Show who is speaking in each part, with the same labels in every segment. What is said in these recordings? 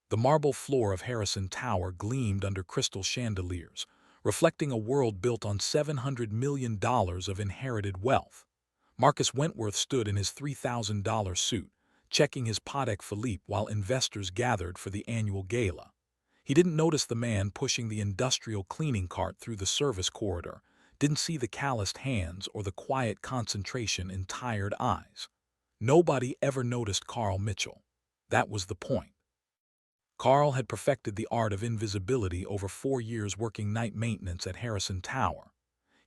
Speaker 1: The marble floor of Harrison Tower gleamed under crystal chandeliers, reflecting a world built on $700 million of inherited wealth. Marcus Wentworth stood in his $3,000 suit, checking his Patek Philippe while investors gathered for the annual gala. He didn't notice the man pushing the industrial cleaning cart through the service corridor, didn't see the calloused hands or the quiet concentration in tired eyes. Nobody ever noticed Carl Mitchell. That was the point. Carl had perfected the art of invisibility over 4 years working night maintenance at Harrison Tower.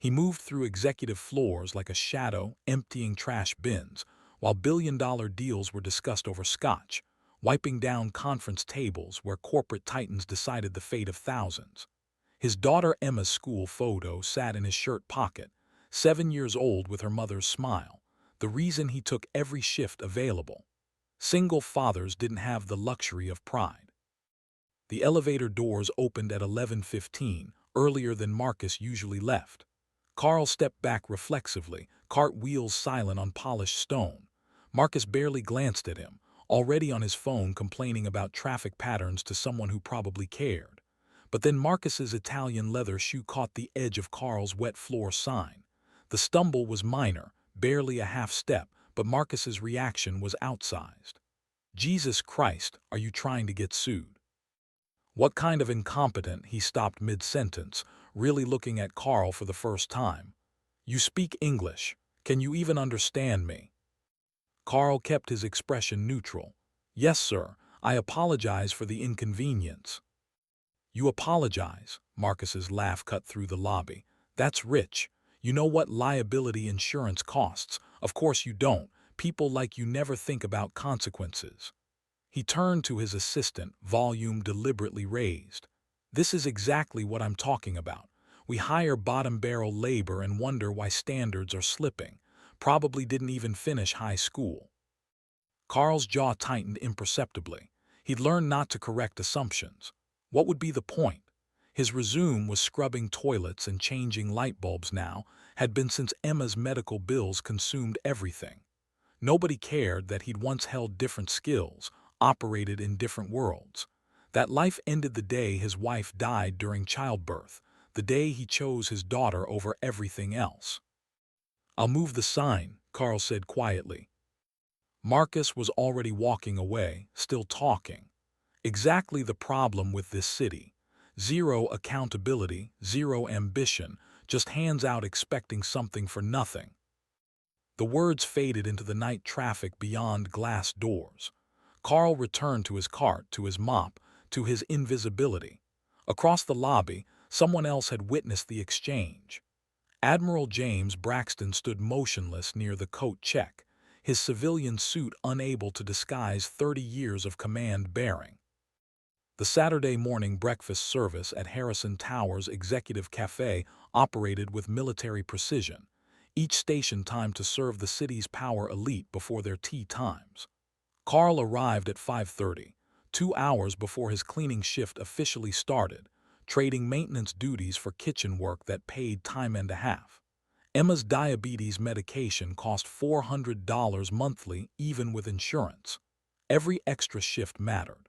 Speaker 1: He moved through executive floors like a shadow, emptying trash bins, while billion-dollar deals were discussed over scotch, wiping down conference tables where corporate titans decided the fate of thousands. His daughter Emma's school photo sat in his shirt pocket, 7 years old with her mother's smile, the reason he took every shift available. Single fathers didn't have the luxury of pride. The elevator doors opened at 11:15, earlier than Marcus usually left. Carl stepped back reflexively, cartwheels silent on polished stone. Marcus barely glanced at him, already on his phone complaining about traffic patterns to someone who probably cared. But then Marcus's Italian leather shoe caught the edge of Carl's wet floor sign. The stumble was minor, barely a half step, but Marcus's reaction was outsized. Jesus Christ, are you trying to get sued? What kind of incompetent? He stopped mid-sentence, really looking at Carl for the first time. You speak English. Can you even understand me? Carl kept his expression neutral. Yes, sir. I apologize for the inconvenience. You apologize? Marcus's laugh cut through the lobby. That's rich. You know what liability insurance costs. Of course you don't. People like you never think about consequences. He turned to his assistant, volume deliberately raised. This is exactly what I'm talking about. We hire bottom-barrel labor and wonder why standards are slipping. Probably didn't even finish high school. Carl's jaw tightened imperceptibly. He'd learned not to correct assumptions. What would be the point? His resume was scrubbing toilets and changing light bulbs now, had been since Emma's medical bills consumed everything. Nobody cared that he'd once held different skills, operated in different worlds. That life ended the day his wife died during childbirth, the day he chose his daughter over everything else. I'll move the sign, Carl said quietly. Marcus was already walking away, still talking. Exactly the problem with this city. Zero accountability, zero ambition, just hands out expecting something for nothing. The words faded into the night traffic beyond glass doors. Carl returned to his cart, to his mop, to his invisibility. Across the lobby, someone else had witnessed the exchange. Admiral James Braxton stood motionless near the coat check, his civilian suit unable to disguise 30 years of command bearing. The Saturday morning breakfast service at Harrison Tower's Executive Cafe operated with military precision, each station timed to serve the city's power elite before their tea times. Carl arrived at 5:30, 2 hours before his cleaning shift officially started, trading maintenance duties for kitchen work that paid time and a half. Emma's diabetes medication cost $400 monthly, even with insurance. Every extra shift mattered.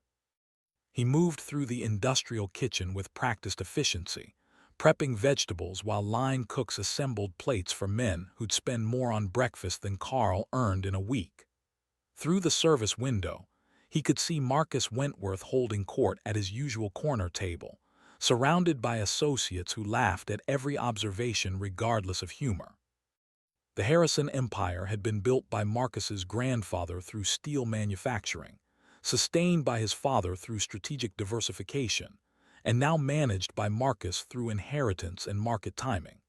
Speaker 1: He moved through the industrial kitchen with practiced efficiency, prepping vegetables while line cooks assembled plates for men who'd spend more on breakfast than Carl earned in a week. Through the service window, he could see Marcus Wentworth holding court at his usual corner table, surrounded by associates who laughed at every observation regardless of humor. The Harrison Empire had been built by Marcus's grandfather through steel manufacturing, sustained by his father through strategic diversification, and now managed by Marcus through inheritance and market timing.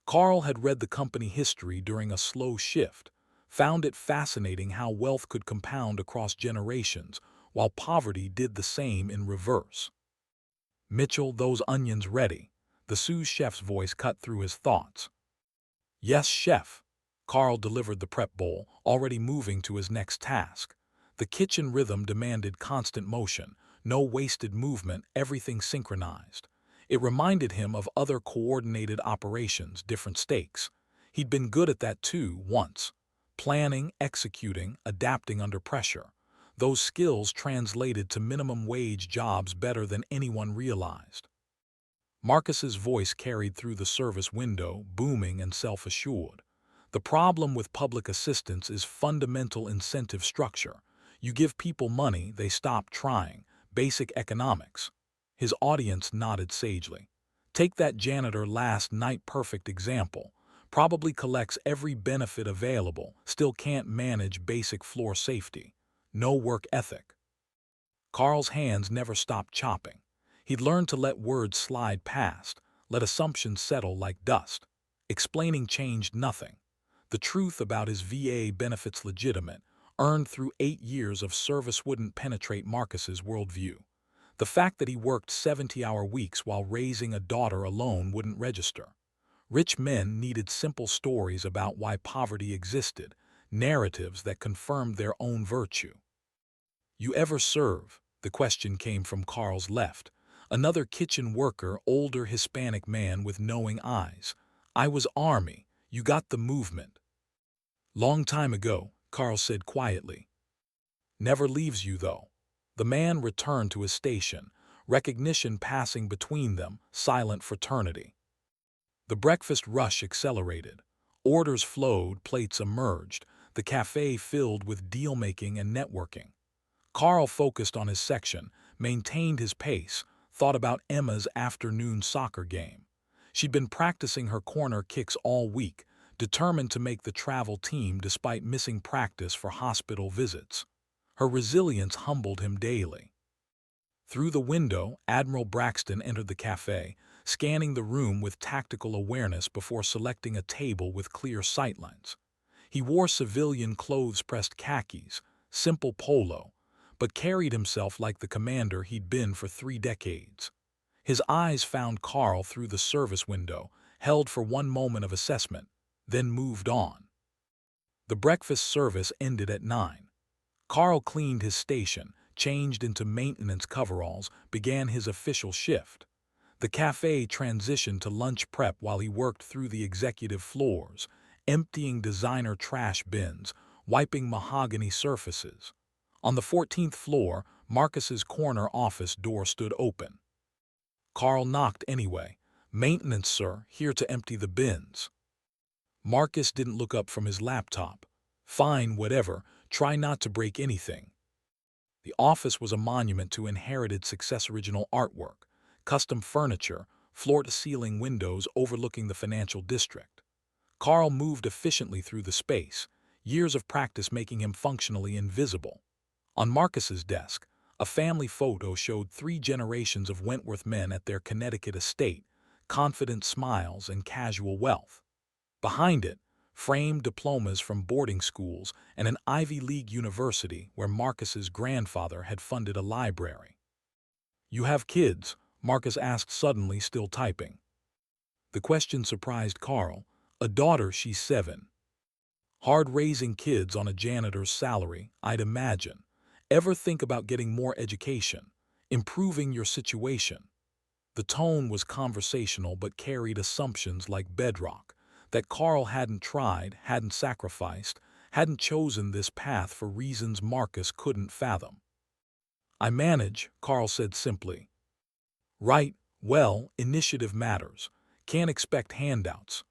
Speaker 1: Carl had read the company history during a slow shift, found it fascinating how wealth could compound across generations, while poverty did the same in reverse. Mitchell, those onions ready? The sous chef's voice cut through his thoughts. Yes, chef. Carl delivered the prep bowl, already moving to his next task. The kitchen rhythm demanded constant motion, no wasted movement, everything synchronized. It reminded him of other coordinated operations, different stakes. He'd been good at that too, once. Planning, executing, adapting under pressure. Those skills translated to minimum wage jobs better than anyone realized. Marcus's voice carried through the service window, booming and self-assured. The problem with public assistance is fundamental incentive structure. You give people money, they stop trying. Basic economics. His audience nodded sagely. Take that janitor last night perfect example. Probably collects every benefit available, still can't manage basic floor safety. No work ethic. Carl's hands never stopped chopping. He'd learned to let words slide past, let assumptions settle like dust. Explaining changed nothing. The truth about his VA benefits legitimate, earned through 8 years of service wouldn't penetrate Marcus's worldview. The fact that he worked 70-hour weeks while raising a daughter alone wouldn't register. Rich men needed simple stories about why poverty existed, narratives that confirmed their own virtue. "You ever serve?" The question came from Carl's left, another kitchen worker, older Hispanic man with knowing eyes. "I was Army. You got the movement." "Long time ago," Carl said quietly. "Never leaves you, though." The man returned to his station, recognition passing between them, silent fraternity. The breakfast rush accelerated. Orders flowed, plates emerged, the cafe filled with deal-making and networking. Carl focused on his section, maintained his pace, thought about Emma's afternoon soccer game. She'd been practicing her corner kicks all week, determined to make the travel team despite missing practice for hospital visits. Her resilience humbled him daily. Through the window, Admiral Braxton entered the cafe, scanning the room with tactical awareness before selecting a table with clear sightlines. He wore civilian clothes-pressed khakis, simple polo, but carried himself like the commander he'd been for 3 decades. His eyes found Carl through the service window, held for one moment of assessment, then moved on. The breakfast service ended at 9. Carl cleaned his station, changed into maintenance coveralls, began his official shift. The cafe transitioned to lunch prep while he worked through the executive floors, emptying designer trash bins, wiping mahogany surfaces. On the 14th floor, Marcus's corner office door stood open. Carl knocked anyway. "Maintenance, sir, here to empty the bins." Marcus didn't look up from his laptop. "Fine, whatever, try not to break anything." The office was a monument to inherited success, original artwork, custom furniture, floor-to-ceiling windows overlooking the financial district. Carl moved efficiently through the space, years of practice making him functionally invisible. On Marcus's desk, a family photo showed 3 generations of Wentworth men at their Connecticut estate, confident smiles and casual wealth. Behind it, framed diplomas from boarding schools and an Ivy League university where Marcus's grandfather had funded a library. "You have kids?" Marcus asked suddenly, still typing. The question surprised Carl. "A daughter, she's 7. Hard raising kids on a janitor's salary, I'd imagine. Ever think about getting more education, improving your situation?" The tone was conversational but carried assumptions like bedrock, that Carl hadn't tried, hadn't sacrificed, hadn't chosen this path for reasons Marcus couldn't fathom. "I manage," Carl said simply. "Right, well, initiative matters. Can't expect handouts."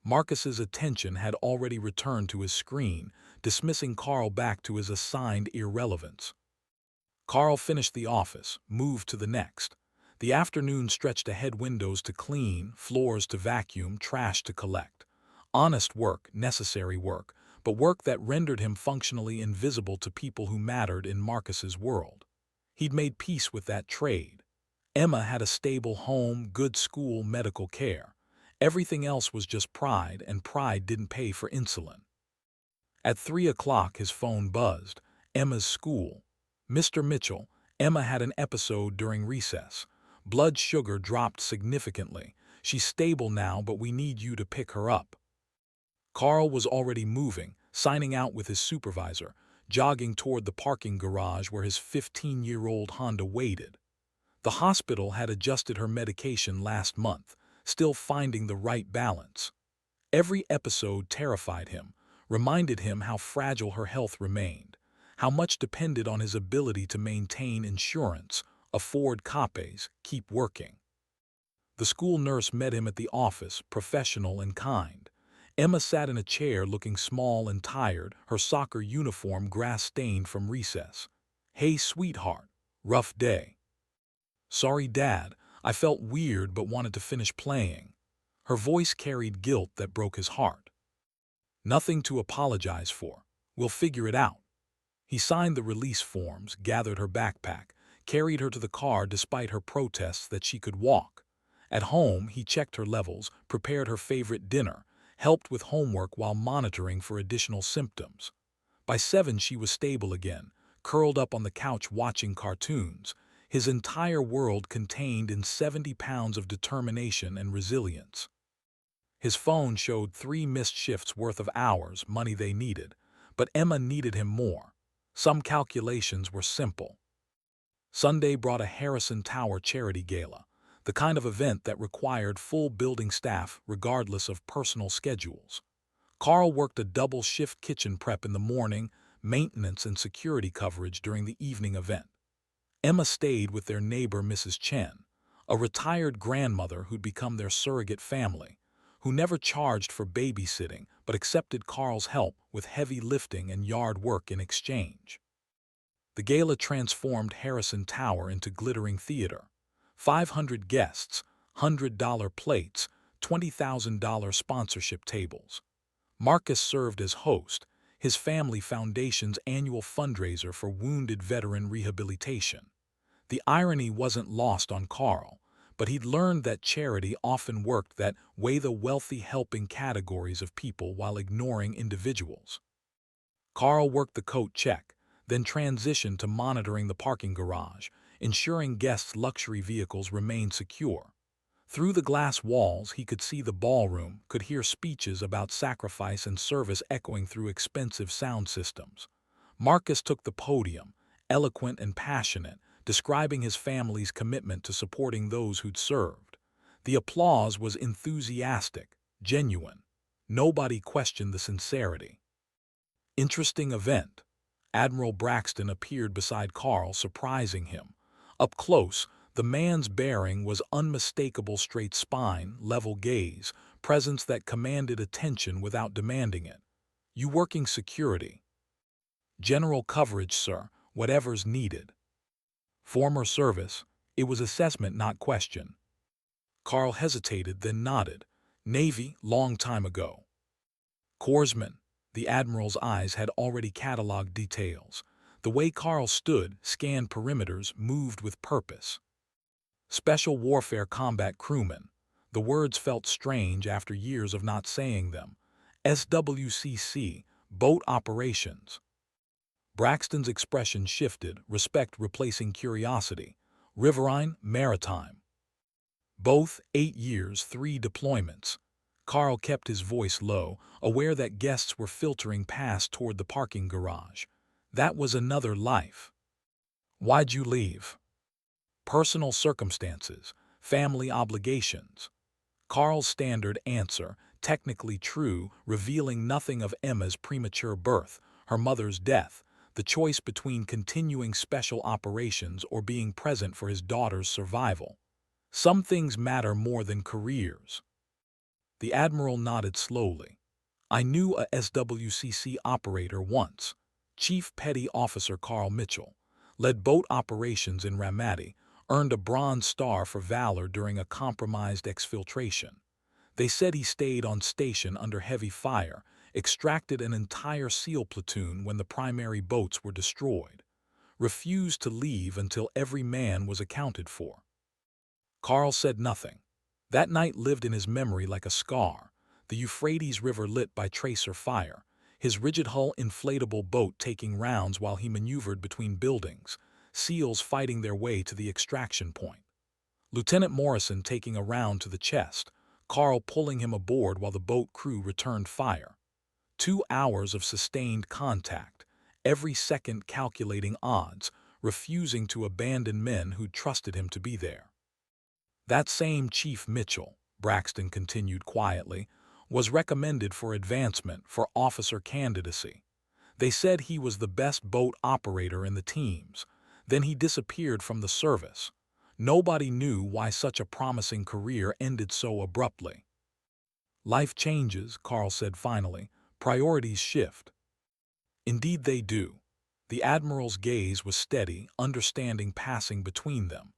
Speaker 1: Marcus's attention had already returned to his screen, dismissing Carl back to his assigned irrelevance. Carl finished the office, moved to the next. The afternoon stretched ahead, windows to clean, floors to vacuum, trash to collect. Honest work, necessary work, but work that rendered him functionally invisible to people who mattered in Marcus's world. He'd made peace with that trade. Emma had a stable home, good school, medical care. Everything else was just pride, and pride didn't pay for insulin. At 3 o'clock his phone buzzed. Emma's school. "Mr. Mitchell, Emma had an episode during recess. Blood sugar dropped significantly. She's stable now, but we need you to pick her up." Carl was already moving, signing out with his supervisor, jogging toward the parking garage where his 15-year-old Honda waited. The hospital had adjusted her medication last month, still finding the right balance. Every episode terrified him, reminded him how fragile her health remained, how much depended on his ability to maintain insurance, afford copays, keep working. The school nurse met him at the office, professional and kind. Emma sat in a chair looking small and tired, her soccer uniform grass-stained from recess. "Hey, sweetheart. Rough day." "Sorry, Dad. I felt weird but wanted to finish playing." Her voice carried guilt that broke his heart. "Nothing to apologize for. We'll figure it out." He signed the release forms, gathered her backpack, carried her to the car despite her protests that she could walk. At home, he checked her levels, prepared her favorite dinner, helped with homework while monitoring for additional symptoms. By 7, she was stable again, curled up on the couch watching cartoons, his entire world contained in 70 pounds of determination and resilience. His phone showed 3 missed shifts worth of hours, money they needed, but Emma needed him more. Some calculations were simple. Sunday brought a Harrison Tower charity gala, the kind of event that required full building staff regardless of personal schedules. Carl worked a double-shift kitchen prep in the morning, maintenance and security coverage during the evening event. Emma stayed with their neighbor Mrs. Chen, a retired grandmother who'd become their surrogate family, who never charged for babysitting but accepted Carl's help with heavy lifting and yard work in exchange. The gala transformed Harrison Tower into glittering theater. 500 guests, $100 plates, $20,000 sponsorship tables. Marcus served as host, his family foundation's annual fundraiser for wounded veteran rehabilitation. The irony wasn't lost on Carl, but he'd learned that charity often worked that way, the wealthy helping categories of people while ignoring individuals. Carl worked the coat check, then transitioned to monitoring the parking garage, ensuring guests' luxury vehicles remained secure. Through the glass walls, he could see the ballroom, could hear speeches about sacrifice and service echoing through expensive sound systems. Marcus took the podium, eloquent and passionate, describing his family's commitment to supporting those who'd served. The applause was enthusiastic, genuine. Nobody questioned the sincerity. Interesting event. Admiral Braxton appeared beside Carl, surprising him. Up close, the man's bearing was unmistakable: straight spine, level gaze, presence that commanded attention without demanding it. "You working security?" "General coverage, sir, whatever's needed." "Former service?" It was assessment, not question. Carl hesitated, then nodded. "Navy, long time ago." "Corpsman?" The Admiral's eyes had already cataloged details. The way Carl stood, scanned perimeters, moved with purpose. "Special Warfare Combat Crewman." The words felt strange after years of not saying them. "SWCC, Boat Operations." Braxton's expression shifted, respect replacing curiosity. "Riverine, Maritime." "Both, 8 years, 3 deployments." Carl kept his voice low, aware that guests were filtering past toward the parking garage. "That was another life." "Why'd you leave?" "Personal circumstances, family obligations." Carl's standard answer, technically true, revealing nothing of Emma's premature birth, her mother's death, the choice between continuing special operations or being present for his daughter's survival. Some things matter more than careers. The Admiral nodded slowly. "I knew a SWCC operator once. Chief Petty Officer Carl Mitchell. Led boat operations in Ramadi, earned a Bronze Star for valor during a compromised exfiltration. They said he stayed on station under heavy fire, extracted an entire SEAL platoon when the primary boats were destroyed. Refused to leave until every man was accounted for." Carl said nothing. That night lived in his memory like a scar. The Euphrates River lit by tracer fire, his rigid hull inflatable boat taking rounds while he maneuvered between buildings, SEALs fighting their way to the extraction point. Lieutenant Morrison taking a round to the chest, Carl pulling him aboard while the boat crew returned fire. 2 hours of sustained contact, every second calculating odds, refusing to abandon men who trusted him to be there. "That same Chief Mitchell," Braxton continued quietly, "was recommended for advancement, for officer candidacy. They said he was the best boat operator in the teams. Then he disappeared from the service. Nobody knew why such a promising career ended so abruptly. Life changes, Carl said finally. Priorities shift. Indeed they do. The Admiral's gaze was steady, understanding passing between them.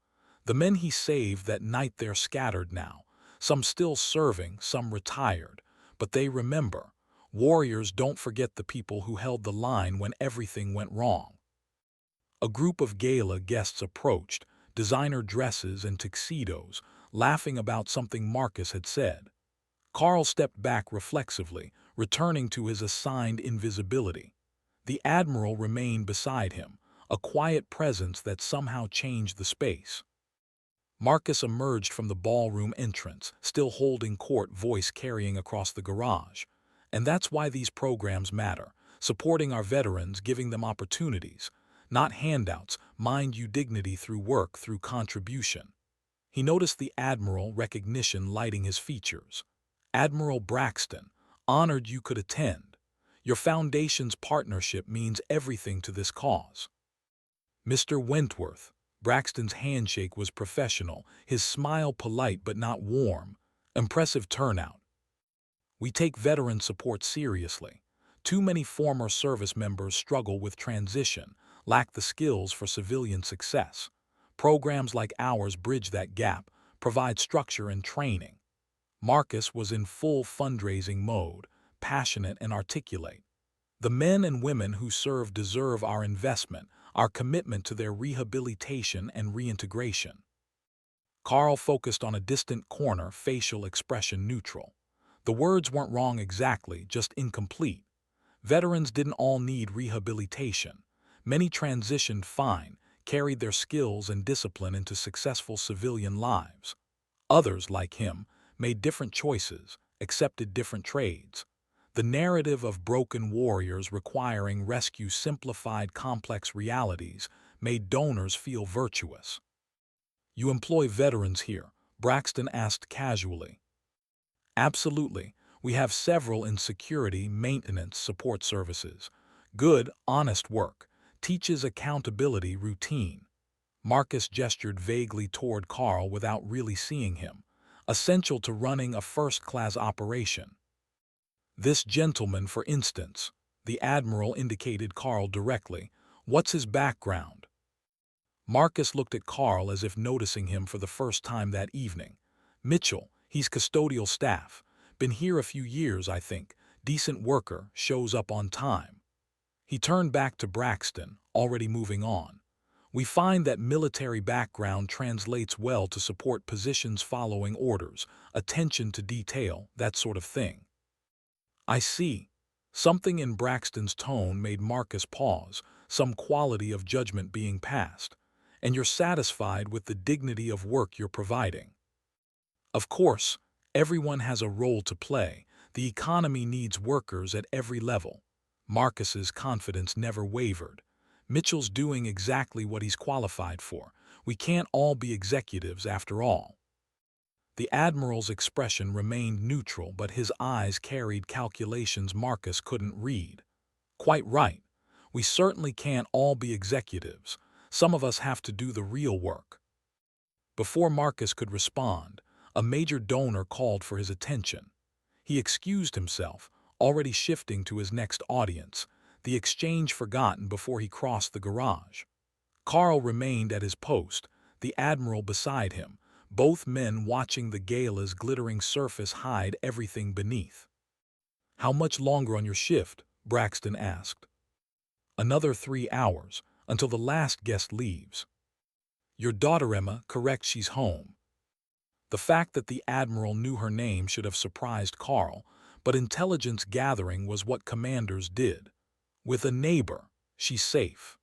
Speaker 1: The men he saved that night they're scattered now, some still serving, some retired. But they remember. Warriors don't forget the people who held the line when everything went wrong. A group of gala guests approached, designer dresses and tuxedos, laughing about something Marcus had said. Carl stepped back reflexively, returning to his assigned invisibility. The Admiral remained beside him, a quiet presence that somehow changed the space. Marcus emerged from the ballroom entrance, still holding court, voice carrying across the garage. And that's why these programs matter, supporting our veterans, giving them opportunities, not handouts, mind you, dignity through work, through contribution. He noticed the Admiral recognition lighting his features. Admiral Braxton, honored you could attend. Your foundation's partnership means everything to this cause. Mr. Wentworth, Braxton's handshake was professional, his smile polite but not warm. Impressive turnout. We take veteran support seriously. Too many former service members struggle with transition, lack the skills for civilian success. Programs like ours bridge that gap, provide structure and training. Marcus was in full fundraising mode, passionate and articulate. The men and women who serve deserve our investment, our commitment to their rehabilitation and reintegration. Carl focused on a distant corner, facial expression neutral. The words weren't wrong exactly, just incomplete. Veterans didn't all need rehabilitation. Many transitioned fine, carried their skills and discipline into successful civilian lives. Others, like him, made different choices, accepted different trades. The narrative of broken warriors requiring rescue simplified complex realities, made donors feel virtuous. You employ veterans here, Braxton asked casually. Absolutely. We have several in security, maintenance, support services. Good, honest work. Teaches accountability routine. Marcus gestured vaguely toward Carl without really seeing him. Essential to running a first-class operation. This gentleman, for instance, the Admiral indicated Carl directly. What's his background? Marcus looked at Carl as if noticing him for the first time that evening. Mitchell, he's custodial staff. Been here a few years, I think. Decent worker, shows up on time. He turned back to Braxton, already moving on. We find that military background translates well to support positions following orders, attention to detail, that sort of thing. I see. Something in Braxton's tone made Marcus pause, some quality of judgment being passed. And you're satisfied with the dignity of work you're providing. Of course, everyone has a role to play. The economy needs workers at every level. Marcus's confidence never wavered. Mitchell's doing exactly what he's qualified for. We can't all be executives after all. The Admiral's expression remained neutral, but his eyes carried calculations Marcus couldn't read. Quite right. We certainly can't all be executives. Some of us have to do the real work. Before Marcus could respond, a major donor called for his attention. He excused himself, already shifting to his next audience, the exchange forgotten before he crossed the garage. Carl remained at his post, the Admiral beside him, both men watching the gala's glittering surface hide everything beneath. How much longer on your shift? Braxton asked. Another 3 hours, until the last guest leaves. Your daughter Emma, correct, she's home. The fact that the Admiral knew her name should have surprised Carl, but intelligence gathering was what commanders did. With a neighbor, she's safe.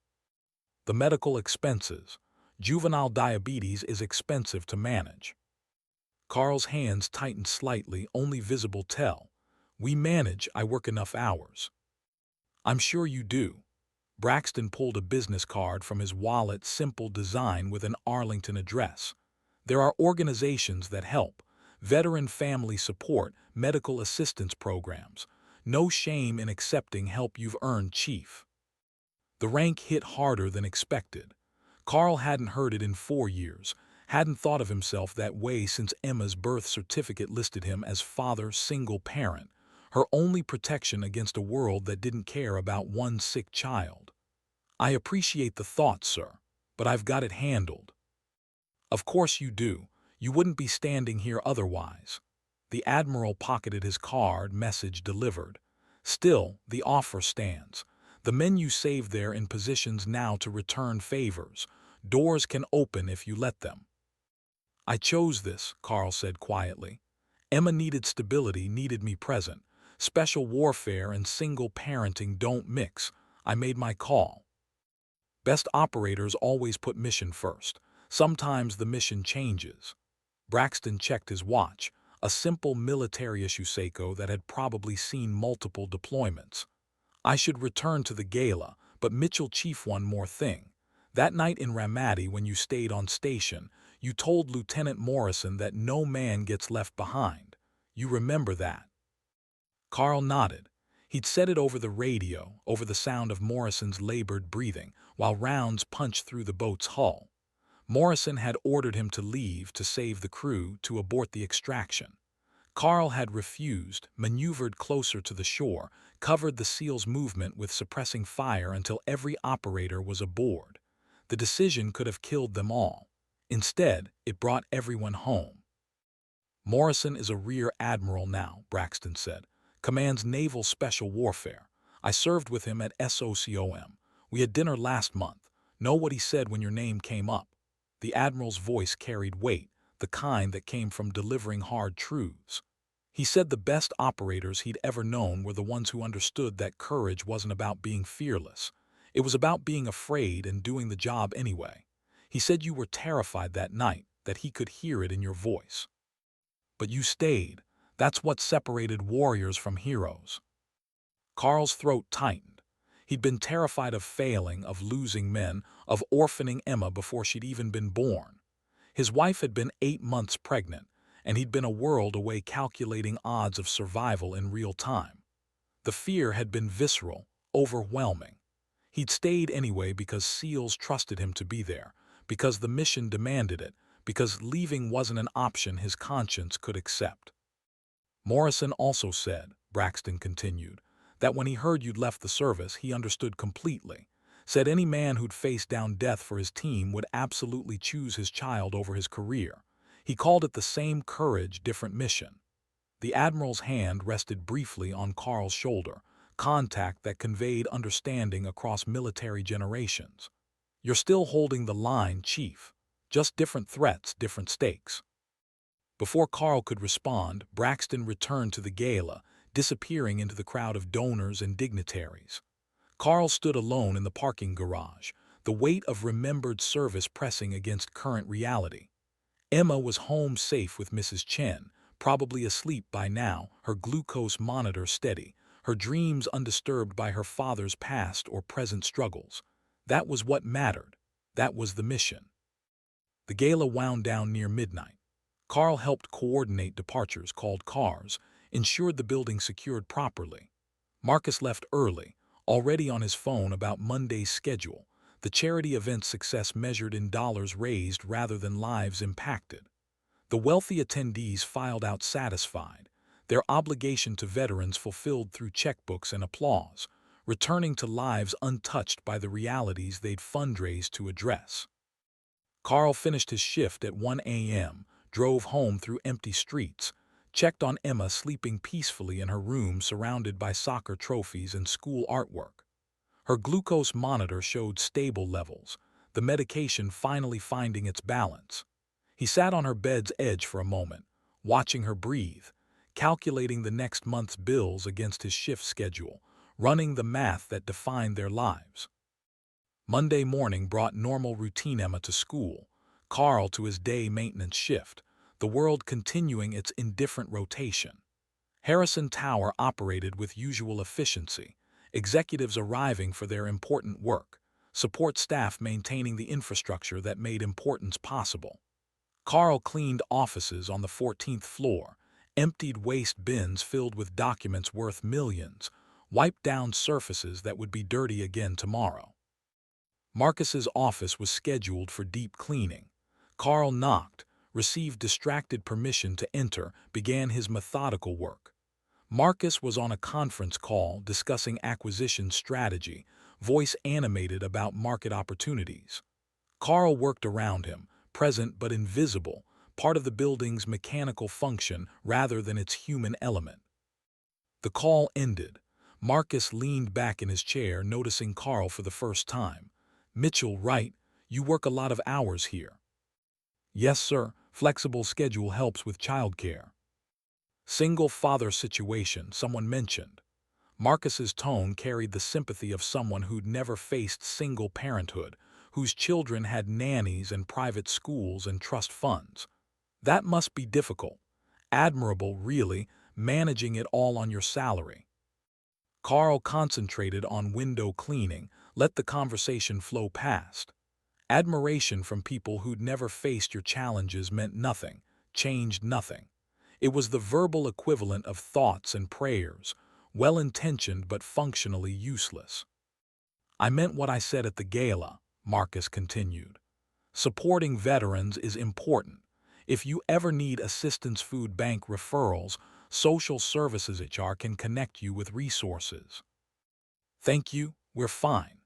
Speaker 1: The medical expenses. Juvenile diabetes is expensive to manage. Carl's hands tightened slightly, only visible tell. We manage, I work enough hours. I'm sure you do. Braxton pulled a business card from his wallet, simple design with an Arlington address. There are organizations that help, veteran family support, medical assistance programs. No shame in accepting help you've earned, Chief. The rank hit harder than expected. Carl hadn't heard it in 4 years, hadn't thought of himself that way since Emma's birth certificate listed him as father, single parent, her only protection against a world that didn't care about one sick child. I appreciate the thought, sir, but I've got it handled. Of course you do. You wouldn't be standing here otherwise. The Admiral pocketed his card, message delivered. Still, the offer stands. The men you saved there in positions now to return favors. Doors can open if you let them. I chose this, Carl said quietly. Emma needed stability, needed me present. Special warfare and single parenting don't mix. I made my call. Best operators always put mission first. Sometimes the mission changes. Braxton checked his watch, a simple military issue Seiko that had probably seen multiple deployments. I should return to the gala, but Mitchell, Chief, one more thing. That night in Ramadi when you stayed on station, you told Lieutenant Morrison that no man gets left behind. You remember that? Carl nodded. He'd said it over the radio, over the sound of Morrison's labored breathing, while rounds punched through the boat's hull. Morrison had ordered him to leave, to save the crew, to abort the extraction. Carl had refused, maneuvered closer to the shore, covered the SEAL's movement with suppressing fire until every operator was aboard. The decision could have killed them all. Instead, it brought everyone home. Morrison is a Rear Admiral now, Braxton said. Commands Naval Special Warfare. I served with him at SOCOM. We had dinner last month. Know what he said when your name came up? The Admiral's voice carried weight, the kind that came from delivering hard truths. He said the best operators he'd ever known were the ones who understood that courage wasn't about being fearless. It was about being afraid and doing the job anyway. He said you were terrified that night, that he could hear it in your voice. But you stayed. That's what separated warriors from heroes. Carl's throat tightened. He'd been terrified of failing, of losing men, of orphaning Emma before she'd even been born. His wife had been 8 months pregnant, and he'd been a world away calculating odds of survival in real time. The fear had been visceral, overwhelming. He'd stayed anyway because SEALs trusted him to be there, because the mission demanded it, because leaving wasn't an option his conscience could accept. Morrison also said, Braxton continued, that when he heard you'd left the service, he understood completely. Said any man who'd faced down death for his team would absolutely choose his child over his career. He called it the same courage, different mission. The Admiral's hand rested briefly on Carl's shoulder, contact that conveyed understanding across military generations. You're still holding the line, Chief. Just different threats, different stakes. Before Carl could respond, Braxton returned to the gala, disappearing into the crowd of donors and dignitaries. Carl stood alone in the parking garage, the weight of remembered service pressing against current reality. Emma was home safe with Mrs. Chen, probably asleep by now, her glucose monitor steady, her dreams undisturbed by her father's past or present struggles. That was what mattered. That was the mission. The gala wound down near midnight. Carl helped coordinate departures, called cars, ensured the building secured properly. Marcus left early, already on his phone about Monday's schedule, the charity event's success measured in dollars raised rather than lives impacted. The wealthy attendees filed out satisfied, their obligation to veterans fulfilled through checkbooks and applause, returning to lives untouched by the realities they'd fundraised to address. Carl finished his shift at 1 a.m., drove home through empty streets, checked on Emma sleeping peacefully in her room surrounded by soccer trophies and school artwork. Her glucose monitor showed stable levels, the medication finally finding its balance. He sat on her bed's edge for a moment, watching her breathe, calculating the next month's bills against his shift schedule, running the math that defined their lives. Monday morning brought normal routine, Emma to school, Carl to his day maintenance shift, the world continuing its indifferent rotation. Harrison Tower operated with usual efficiency, executives arriving for their important work, support staff maintaining the infrastructure that made importance possible. Carl cleaned offices on the 14th floor, emptied waste bins filled with documents worth millions, wiped down surfaces that would be dirty again tomorrow. Marcus's office was scheduled for deep cleaning. Carl knocked, received distracted permission to enter, began his methodical work. Marcus was on a conference call discussing acquisition strategy, voice animated about market opportunities. Carl worked around him, present but invisible, part of the building's mechanical function rather than its human element. The call ended. Marcus leaned back in his chair, noticing Carl for the first time. "Mitchell, right? You work a lot of hours here." "Yes, sir. Flexible schedule helps with childcare." "Single father situation," someone mentioned. Marcus's tone carried the sympathy of someone who'd never faced single parenthood, whose children had nannies and private schools and trust funds. "That must be difficult. Admirable, really, managing it all on your salary." Carl concentrated on window cleaning, let the conversation flow past. Admiration from people who'd never faced your challenges meant nothing, changed nothing. It was the verbal equivalent of thoughts and prayers, well-intentioned but functionally useless. "I meant what I said at the gala," Marcus continued. "Supporting veterans is important. If you ever need assistance food bank referrals, Social Services HR can connect you with resources." "Thank you, we're fine."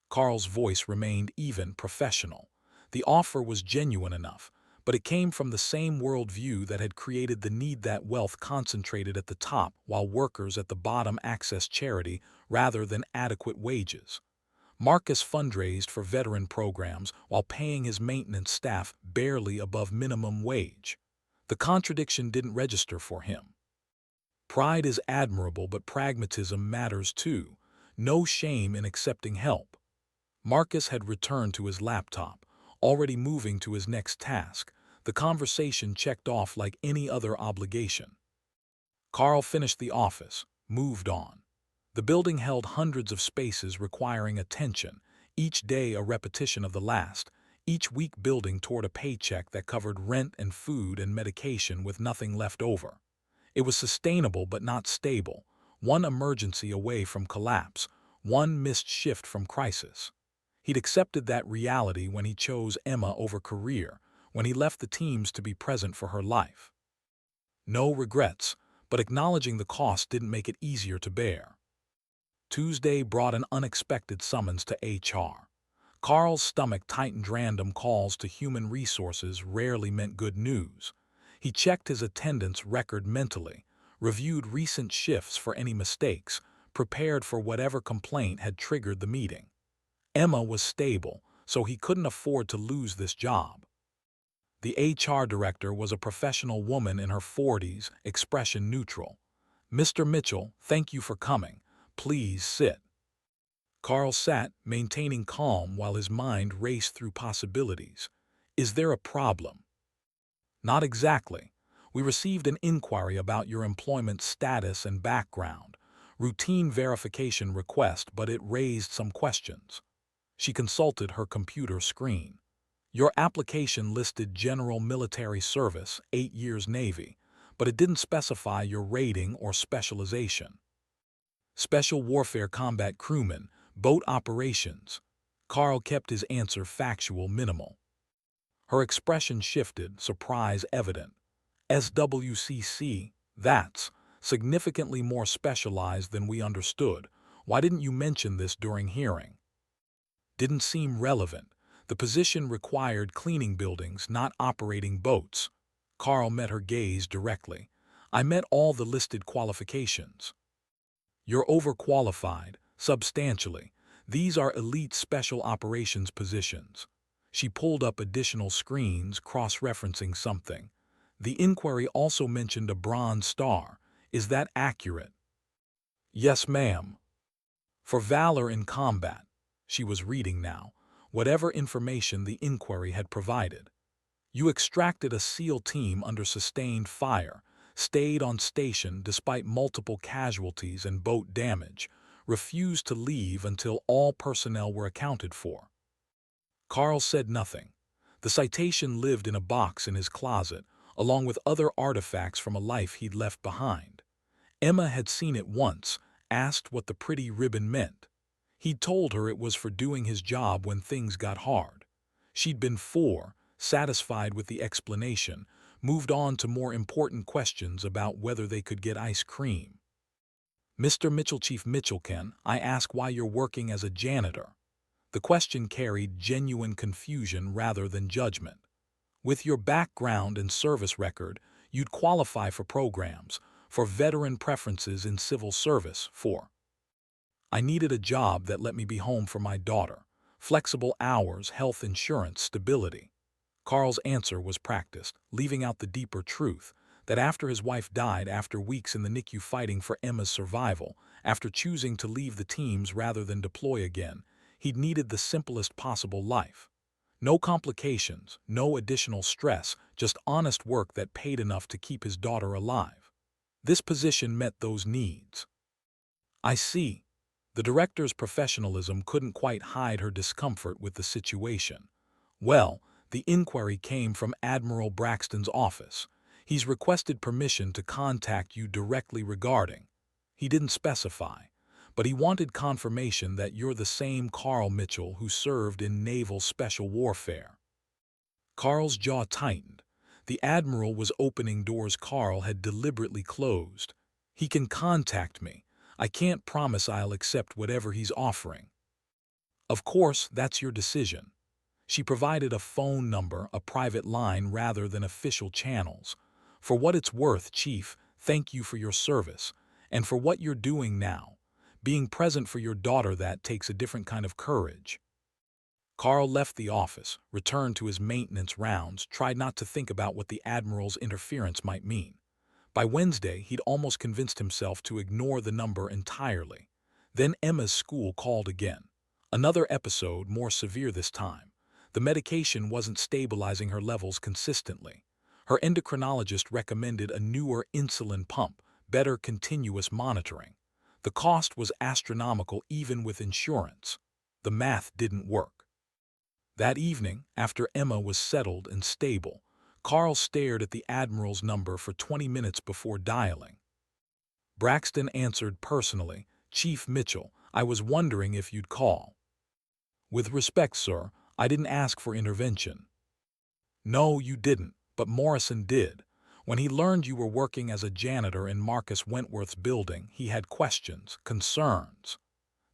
Speaker 1: Carl's voice remained even, professional. The offer was genuine enough, but it came from the same worldview that had created the need that wealth concentrated at the top while workers at the bottom accessed charity rather than adequate wages. Marcus fundraised for veteran programs while paying his maintenance staff barely above minimum wage. The contradiction didn't register for him. Pride is admirable, but pragmatism matters too. No shame in accepting help. Marcus had returned to his laptop, already moving to his next task, the conversation checked off like any other obligation. Carl finished the office, moved on. The building held hundreds of spaces requiring attention, each day a repetition of the last, each week building toward a paycheck that covered rent and food and medication with nothing left over. It was sustainable but not stable, one emergency away from collapse, one missed shift from crisis. He'd accepted that reality when he chose Emma over career, when he left the teams to be present for her life. No regrets, but acknowledging the cost didn't make it easier to bear. Tuesday brought an unexpected summons to HR. Carl's stomach tightened. Random calls to human resources rarely meant good news. He checked his attendance record mentally, reviewed recent shifts for any mistakes, prepared for whatever complaint had triggered the meeting. Emma was stable, so he couldn't afford to lose this job. The HR director was a professional woman in her 40s, expression neutral. "Mr. Mitchell, thank you for coming. Please sit." Carl sat, maintaining calm while his mind raced through possibilities. "Is there a problem?" "Not exactly. We received an inquiry about your employment status and background. Routine verification request, but it raised some questions." She consulted her computer screen. "Your application listed general military service, 8 years Navy, but it didn't specify your rating or specialization." "Special warfare combat crewman, boat operations." Carl kept his answer factual, minimal. Her expression shifted, surprise evident. "SWCC, that's significantly more specialized than we understood. Why didn't you mention this during hearing?" "Didn't seem relevant. The position required cleaning buildings, not operating boats." Carl met her gaze directly. "I met all the listed qualifications." "You're overqualified, substantially. These are elite special operations positions." She pulled up additional screens, cross-referencing something. "The inquiry also mentioned a Bronze Star. Is that accurate?" "Yes, ma'am." "For valor in combat." She was reading now, whatever information the inquiry had provided. "You extracted a SEAL team under sustained fire, stayed on station despite multiple casualties and boat damage, refused to leave until all personnel were accounted for." Carl said nothing. The citation lived in a box in his closet, along with other artifacts from a life he'd left behind. Emma had seen it once, asked what the pretty ribbon meant. He'd told her it was for doing his job when things got hard. She'd been satisfied with the explanation, moved on to more important questions about whether they could get ice cream. "Mr. Mitchell, Chief Mitchell, can I ask why you're working as a janitor?" The question carried genuine confusion rather than judgment. "With your background and service record, you'd qualify for programs, for veteran preferences in civil service, I needed a job that let me be home for my daughter. Flexible hours, health insurance, stability." Carl's answer was practiced, leaving out the deeper truth that after his wife died after weeks in the NICU fighting for Emma's survival, after choosing to leave the teams rather than deploy again, he'd needed the simplest possible life. No complications, no additional stress, just honest work that paid enough to keep his daughter alive. This position met those needs. "I see." The director's professionalism couldn't quite hide her discomfort with the situation. "Well, the inquiry came from Admiral Braxton's office. He's requested permission to contact you directly regarding." He didn't specify, but he wanted confirmation that you're the same Carl Mitchell who served in naval special warfare. Carl's jaw tightened. The Admiral was opening doors Carl had deliberately closed. "He can contact me. I can't promise I'll accept whatever he's offering." "Of course, that's your decision." She provided a phone number, a private line rather than official channels. "For what it's worth, Chief, thank you for your service, and for what you're doing now. Being present for your daughter, that takes a different kind of courage." Carl left the office, returned to his maintenance rounds, tried not to think about what the Admiral's interference might mean. By Wednesday, he'd almost convinced himself to ignore the number entirely. Then Emma's school called again. Another episode, more severe this time. The medication wasn't stabilizing her levels consistently. Her endocrinologist recommended a newer insulin pump, better continuous monitoring. The cost was astronomical even with insurance. The math didn't work. That evening, after Emma was settled and stable, Carl stared at the Admiral's number for 20 minutes before dialing. Braxton answered personally, "Chief Mitchell, I was wondering if you'd call." "With respect, sir, I didn't ask for intervention." "No, you didn't, but Morrison did. When he learned you were working as a janitor in Marcus Wentworth's building, he had questions, concerns."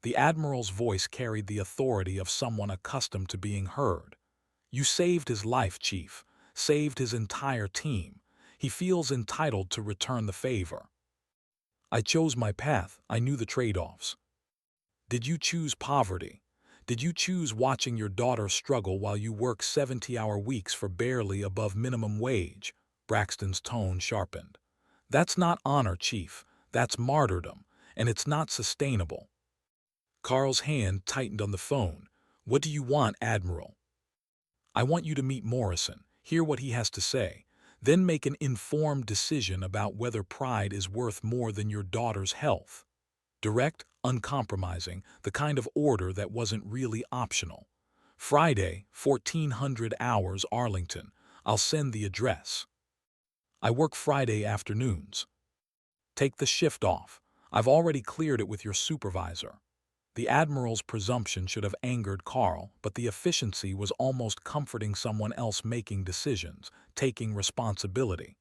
Speaker 1: The Admiral's voice carried the authority of someone accustomed to being heard. "You saved his life, Chief. Saved his entire team. He feels entitled to return the favor." "I chose my path. I knew the trade-offs." "Did you choose poverty? Did you choose watching your daughter struggle while you work 70-hour weeks for barely above minimum wage?" Braxton's tone sharpened. "That's not honor, Chief. That's martyrdom, and it's not sustainable." Carl's hand tightened on the phone. "What do you want, Admiral?" "I want you to meet Morrison, hear what he has to say, then make an informed decision about whether pride is worth more than your daughter's health." Direct, uncompromising, the kind of order that wasn't really optional. "Friday, 1400 hours, Arlington. I'll send the address." "I work Friday afternoons." "Take the shift off. I've already cleared it with your supervisor." The Admiral's presumption should have angered Carl, but the efficiency was almost comforting someone else making decisions, taking responsibility.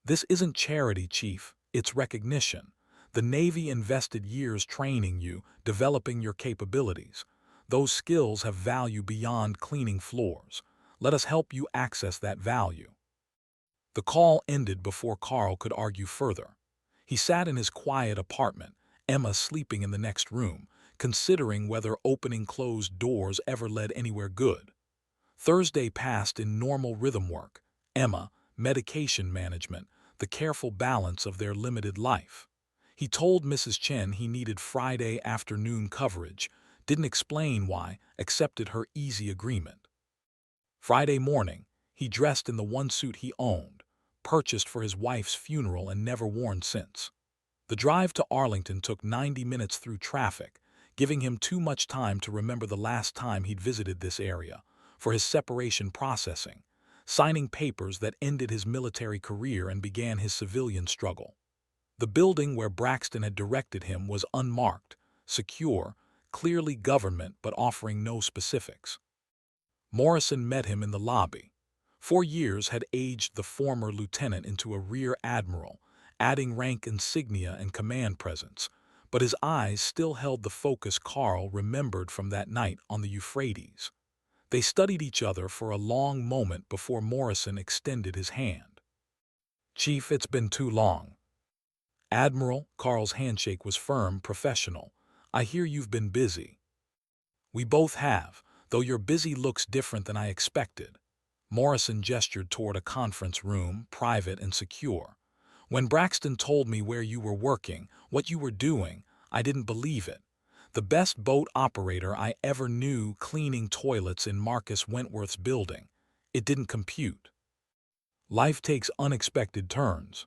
Speaker 1: "This isn't charity, Chief. It's recognition. The Navy invested years training you, developing your capabilities. Those skills have value beyond cleaning floors. Let us help you access that value." The call ended before Carl could argue further. He sat in his quiet apartment, Emma sleeping in the next room, considering whether opening closed doors ever led anywhere good. Thursday passed in normal rhythm work. Emma, medication management, the careful balance of their limited life. He told Mrs. Chen he needed Friday afternoon coverage, didn't explain why, accepted her easy agreement. Friday morning, he dressed in the one suit he owned, purchased for his wife's funeral and never worn since. The drive to Arlington took 90 minutes through traffic, giving him too much time to remember the last time he'd visited this area, for his separation processing. signing papers that ended his military career and began his civilian struggle. The building where Braxton had directed him was unmarked, secure, clearly government but offering no specifics. Morrison met him in the lobby. 4 years had aged the former lieutenant into a rear admiral, adding rank insignia and command presence, but his eyes still held the focus Carl remembered from that night on the Euphrates. They studied each other for a long moment before Morrison extended his hand. "Chief, it's been too long." "Admiral," Carl's handshake was firm, professional. "I hear you've been busy." "We both have, though your busy looks different than I expected." Morrison gestured toward a conference room, private and secure. "When Braxton told me where you were working, what you were doing, I didn't believe it. The best boat operator I ever knew cleaning toilets in Marcus Wentworth's building. It didn't compute." "Life takes unexpected turns."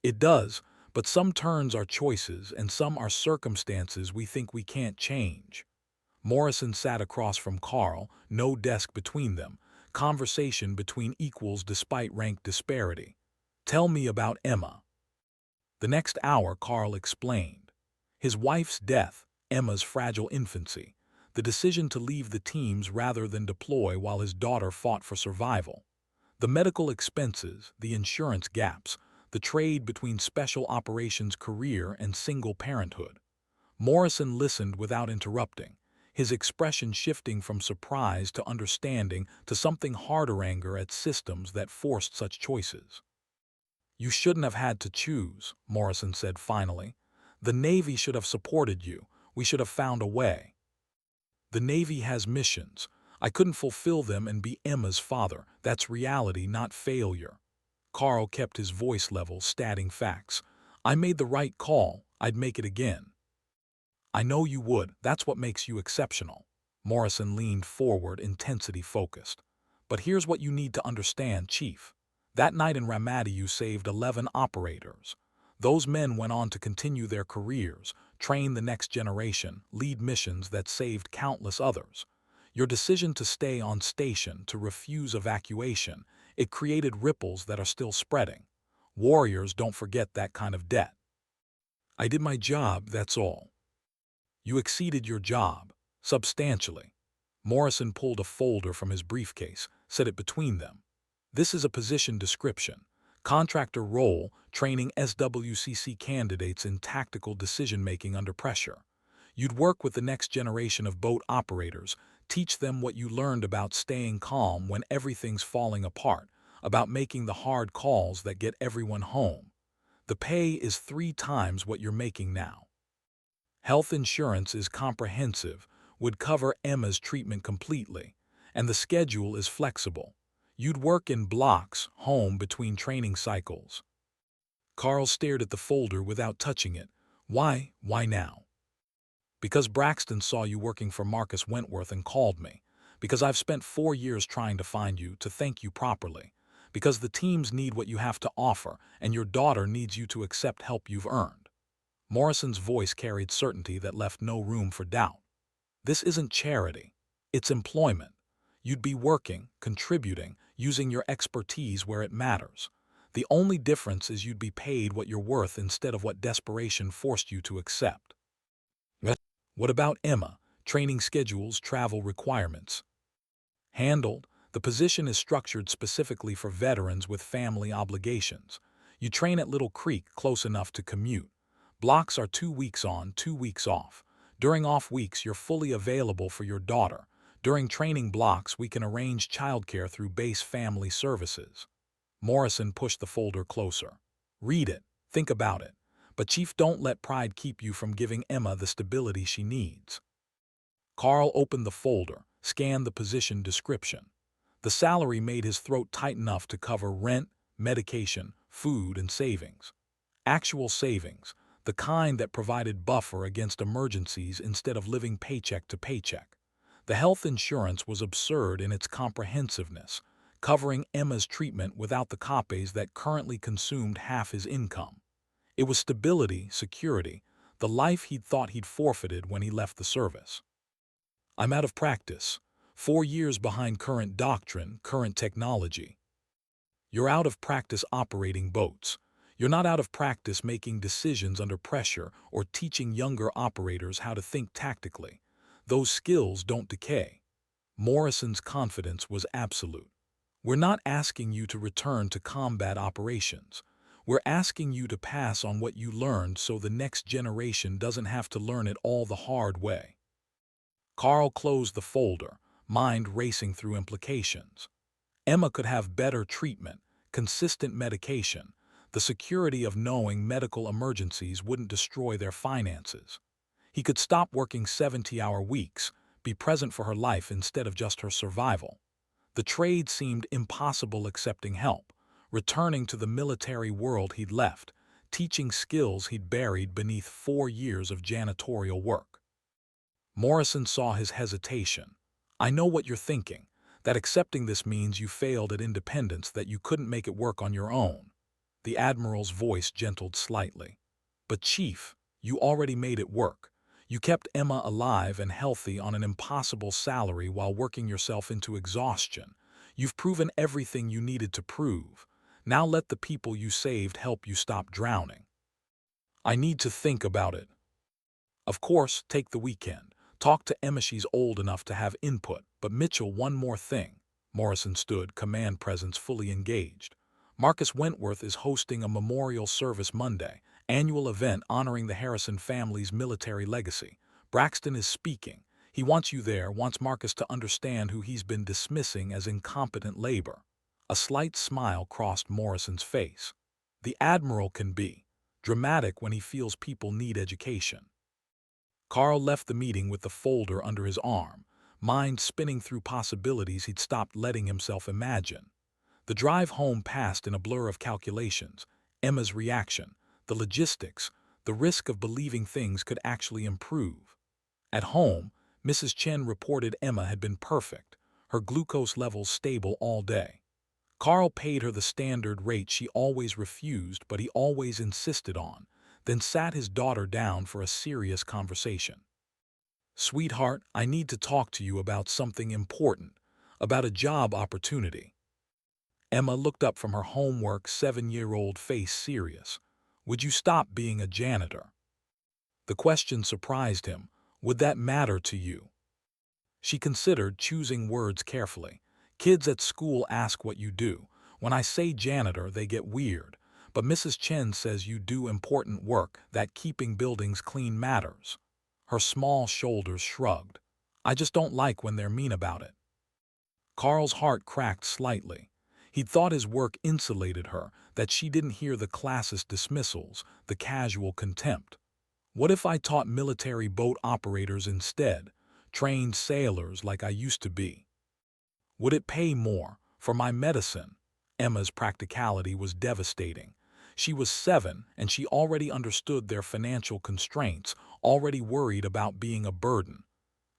Speaker 1: "It does, but some turns are choices and some are circumstances we think we can't change." Morrison sat across from Carl, no desk between them, conversation between equals despite rank disparity. "Tell me about Emma." The next hour Carl explained. His wife's death, Emma's fragile infancy, the decision to leave the teams rather than deploy while his daughter fought for survival, the medical expenses, the insurance gaps, the trade between special operations career and single parenthood. Morrison listened without interrupting, his expression shifting from surprise to understanding to something harder, anger at systems that forced such choices. "You shouldn't have had to choose," Morrison said finally. "The Navy should have supported you. We should have found a way." "The Navy has missions. I couldn't fulfill them and be Emma's father. That's reality, not failure." Carl kept his voice level, stating facts. "I made the right call. I'd make it again." "I know you would. That's what makes you exceptional." Morrison leaned forward, intensity focused. "But here's what you need to understand, Chief. That night in Ramadi you saved 11 operators. Those men went on to continue their careers, train the next generation, lead missions that saved countless others. Your decision to stay on station, to refuse evacuation, it created ripples that are still spreading. Warriors don't forget that kind of debt." "I did my job, that's all." "You exceeded your job, substantially." Morrison pulled a folder from his briefcase, set it between them. "This is a position description. Contractor role, training SWCC candidates in tactical decision-making under pressure. You'd work with the next generation of boat operators, teach them what you learned about staying calm when everything's falling apart, about making the hard calls that get everyone home. The pay is 3 times what you're making now. Health insurance is comprehensive, would cover Emma's treatment completely, and the schedule is flexible. You'd work in blocks, home between training cycles." Carl stared at the folder without touching it. "Why now?" "Because Braxton saw you working for Marcus Wentworth and called me. Because I've spent 4 years trying to find you, to thank you properly. Because the teams need what you have to offer, and your daughter needs you to accept help you've earned." Morrison's voice carried certainty that left no room for doubt. "This isn't charity. It's employment. You'd be working, contributing, using your expertise where it matters. The only difference is you'd be paid what you're worth instead of what desperation forced you to accept." "What about Emma? Training schedules, travel requirements?" "Handled. The position is structured specifically for veterans with family obligations. You train at Little Creek, close enough to commute. Blocks are 2 weeks on, 2 weeks off. During off weeks, you're fully available for your daughter. During training blocks, we can arrange childcare through base family services." Morrison pushed the folder closer. "Read it. Think about it. But Chief, don't let pride keep you from giving Emma the stability she needs." Carl opened the folder, scanned the position description. The salary made his throat tight enough to cover rent, medication, food, and savings. Actual savings, the kind that provided buffer against emergencies instead of living paycheck to paycheck. The health insurance was absurd in its comprehensiveness, covering Emma's treatment without the copays that currently consumed half his income. It was stability, security, the life he'd thought he'd forfeited when he left the service. "I'm out of practice. 4 years behind current doctrine, current technology. You're out of practice operating boats. You're not out of practice making decisions under pressure or teaching younger operators how to think tactically. Those skills don't decay. Morrison's confidence was absolute. We're not asking you to return to combat operations. We're asking you to pass on what you learned so the next generation doesn't have to learn it all the hard way. Carl closed the folder, mind racing through implications. Emma could have better treatment, consistent medication, the security of knowing medical emergencies wouldn't destroy their finances. He could stop working 70-hour weeks, be present for her life instead of just her survival. The trade seemed impossible accepting help, returning to the military world he'd left, teaching skills he'd buried beneath 4 years of janitorial work. Morrison saw his hesitation. I know what you're thinking, that accepting this means you failed at independence, that you couldn't make it work on your own. The Admiral's voice gentled slightly. But Chief, you already made it work. You kept Emma alive and healthy on an impossible salary while working yourself into exhaustion. You've proven everything you needed to prove. Now let the people you saved help you stop drowning. I need to think about it. Of course, take the weekend. Talk to Emma, she's old enough to have input. But Mitchell, one more thing. Morrison stood, command presence fully engaged. Marcus Wentworth is hosting a memorial service Monday, annual event honoring the Harrison family's military legacy. Braxton is speaking. He wants you there, wants Marcus to understand who he's been dismissing as incompetent labor. A slight smile crossed Morrison's face. The Admiral can be dramatic when he feels people need education. Carl left the meeting with the folder under his arm, mind spinning through possibilities he'd stopped letting himself imagine. The drive home passed in a blur of calculations, Emma's reaction, the logistics, the risk of believing things could actually improve. At home, Mrs. Chen reported Emma had been perfect, her glucose levels stable all day. Carl paid her the standard rate she always refused but he always insisted on, then sat his daughter down for a serious conversation. Sweetheart, I need to talk to you about something important, about a job opportunity. Emma looked up from her homework, 7-year-old face serious. Would you stop being a janitor? The question surprised him. Would that matter to you? She considered, choosing words carefully. Kids at school ask what you do. When I say janitor, they get weird. But Mrs. Chen says you do important work, that keeping buildings clean matters. Her small shoulders shrugged. I just don't like when they're mean about it. Carl's heart cracked slightly. He'd thought his work insulated her, that she didn't hear the classist dismissals, the casual contempt. What if I taught military boat operators instead, trained sailors like I used to be? Would it pay more? For my medicine? Emma's practicality was devastating. She was 7 and she already understood their financial constraints, already worried about being a burden.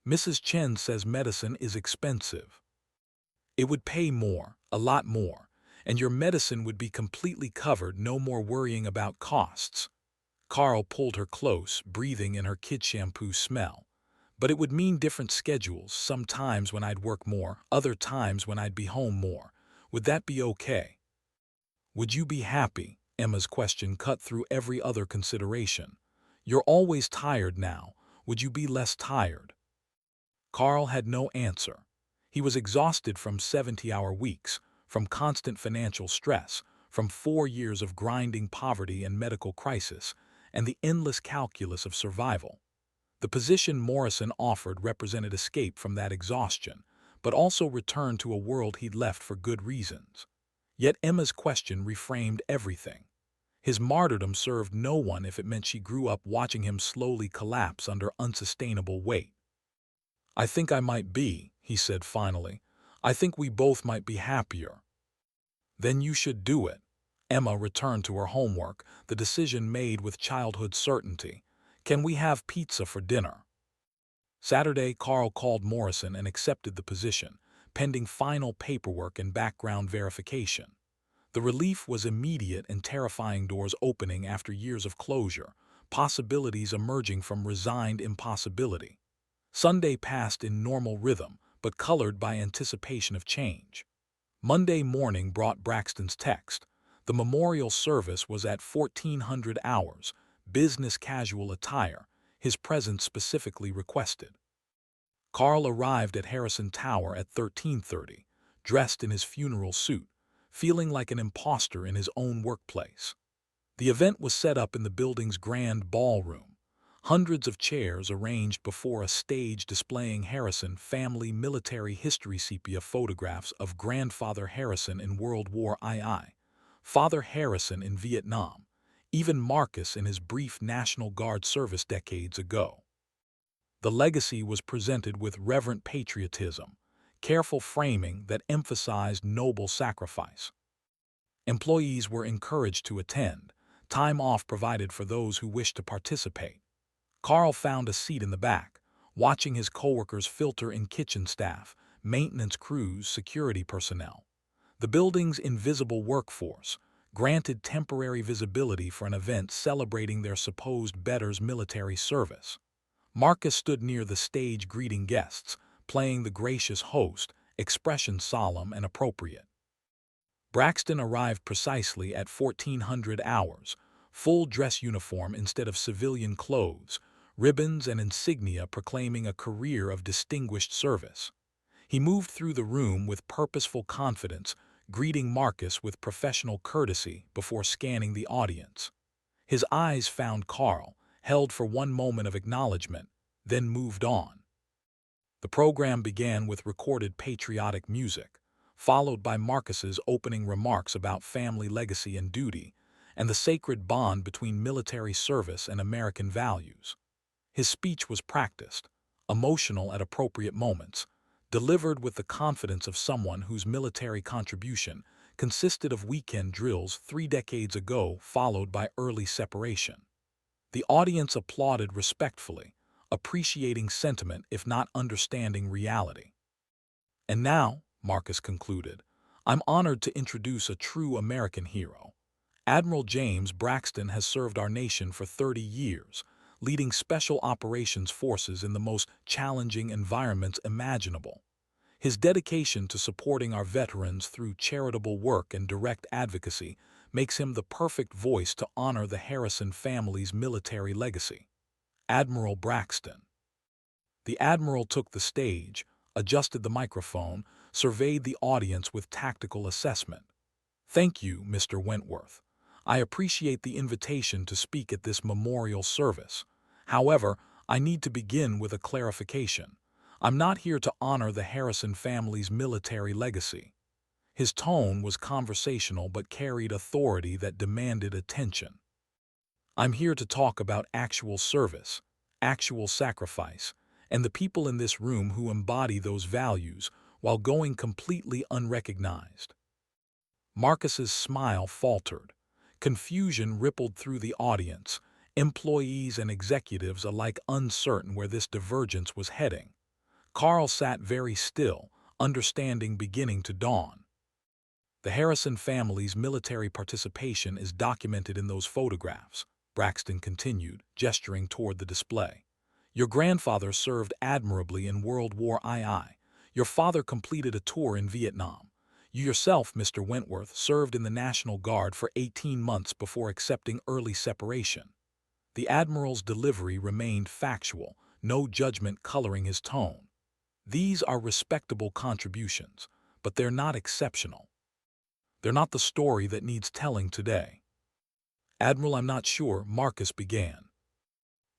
Speaker 1: Mrs. Chen says medicine is expensive. It would pay more, a lot more, and your medicine would be completely covered, no more worrying about costs. Carl pulled her close, breathing in her kid shampoo smell. But it would mean different schedules, some times when I'd work more, other times when I'd be home more. Would that be okay? Would you be happy? Emma's question cut through every other consideration. You're always tired now. Would you be less tired? Carl had no answer. He was exhausted from 70-hour weeks, from constant financial stress, from 4 years of grinding poverty and medical crisis, and the endless calculus of survival. The position Morrison offered represented escape from that exhaustion, but also return to a world he'd left for good reasons. Yet Emma's question reframed everything. His martyrdom served no one if it meant she grew up watching him slowly collapse under unsustainable weight. I think I might be, he said finally. I think we both might be happier. Then you should do it. Emma returned to her homework, the decision made with childhood certainty. Can we have pizza for dinner? Saturday, Carl called Morrison and accepted the position, pending final paperwork and background verification. The relief was immediate and terrifying, doors opening after years of closure, possibilities emerging from resigned impossibility. Sunday passed in normal rhythm, but colored by anticipation of change. Monday morning brought Braxton's text. The memorial service was at 1400 hours, business casual attire, his presence specifically requested. Carl arrived at Harrison Tower at 13:30, dressed in his funeral suit, feeling like an imposter in his own workplace. The event was set up in the building's grand ballroom. Hundreds of chairs arranged before a stage displaying Harrison family military history sepia photographs of Grandfather Harrison in World War II, Father Harrison in Vietnam, even Marcus in his brief National Guard service decades ago. The legacy was presented with reverent patriotism, careful framing that emphasized noble sacrifice. Employees were encouraged to attend, time off provided for those who wished to participate. Carl found a seat in the back, watching his coworkers filter in kitchen staff, maintenance crews, security personnel. The building's invisible workforce granted temporary visibility for an event celebrating their supposed betters' military service. Marcus stood near the stage greeting guests, playing the gracious host, expression solemn and appropriate. Braxton arrived precisely at 1400 hours, full dress uniform instead of civilian clothes, ribbons and insignia proclaiming a career of distinguished service. He moved through the room with purposeful confidence, greeting Marcus with professional courtesy before scanning the audience. His eyes found Carl, held for one moment of acknowledgement, then moved on. The program began with recorded patriotic music, followed by Marcus's opening remarks about family legacy and duty, and the sacred bond between military service and American values. His speech was practiced, emotional at appropriate moments, delivered with the confidence of someone whose military contribution consisted of weekend drills 3 decades ago followed by early separation. The audience applauded respectfully, appreciating sentiment if not understanding reality. And now, Marcus concluded, I'm honored to introduce a true American hero. Admiral James Braxton has served our nation for 30 years, leading special operations forces in the most challenging environments imaginable. His dedication to supporting our veterans through charitable work and direct advocacy makes him the perfect voice to honor the Harrison family's military legacy. Admiral Braxton. The Admiral took the stage, adjusted the microphone, surveyed the audience with tactical assessment. Thank you, Mr. Wentworth. I appreciate the invitation to speak at this memorial service. However, I need to begin with a clarification. I'm not here to honor the Harrison family's military legacy. His tone was conversational but carried authority that demanded attention. I'm here to talk about actual service, actual sacrifice, and the people in this room who embody those values while going completely unrecognized. Marcus's smile faltered. Confusion rippled through the audience, employees and executives alike uncertain where this divergence was heading. Carl sat very still, understanding beginning to dawn. The Harrison family's military participation is documented in those photographs, Braxton continued, gesturing toward the display. Your grandfather served admirably in World War II. Your father completed a tour in Vietnam. You yourself, Mr. Wentworth, served in the National Guard for 18 months before accepting early separation. The Admiral's delivery remained factual, no judgment coloring his tone. These are respectable contributions, but they're not exceptional. They're not the story that needs telling today. Admiral, I'm not sure, Marcus began.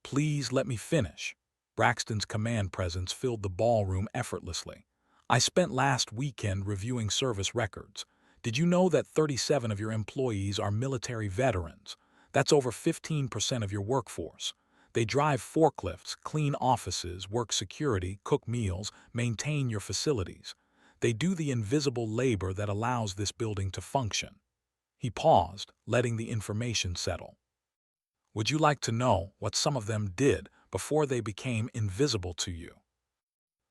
Speaker 1: Please let me finish. Braxton's command presence filled the ballroom effortlessly. I spent last weekend reviewing service records. Did you know that 37 of your employees are military veterans? That's over 15% of your workforce. They drive forklifts, clean offices, work security, cook meals, maintain your facilities. They do the invisible labor that allows this building to function. He paused, letting the information settle. Would you like to know what some of them did before they became invisible to you?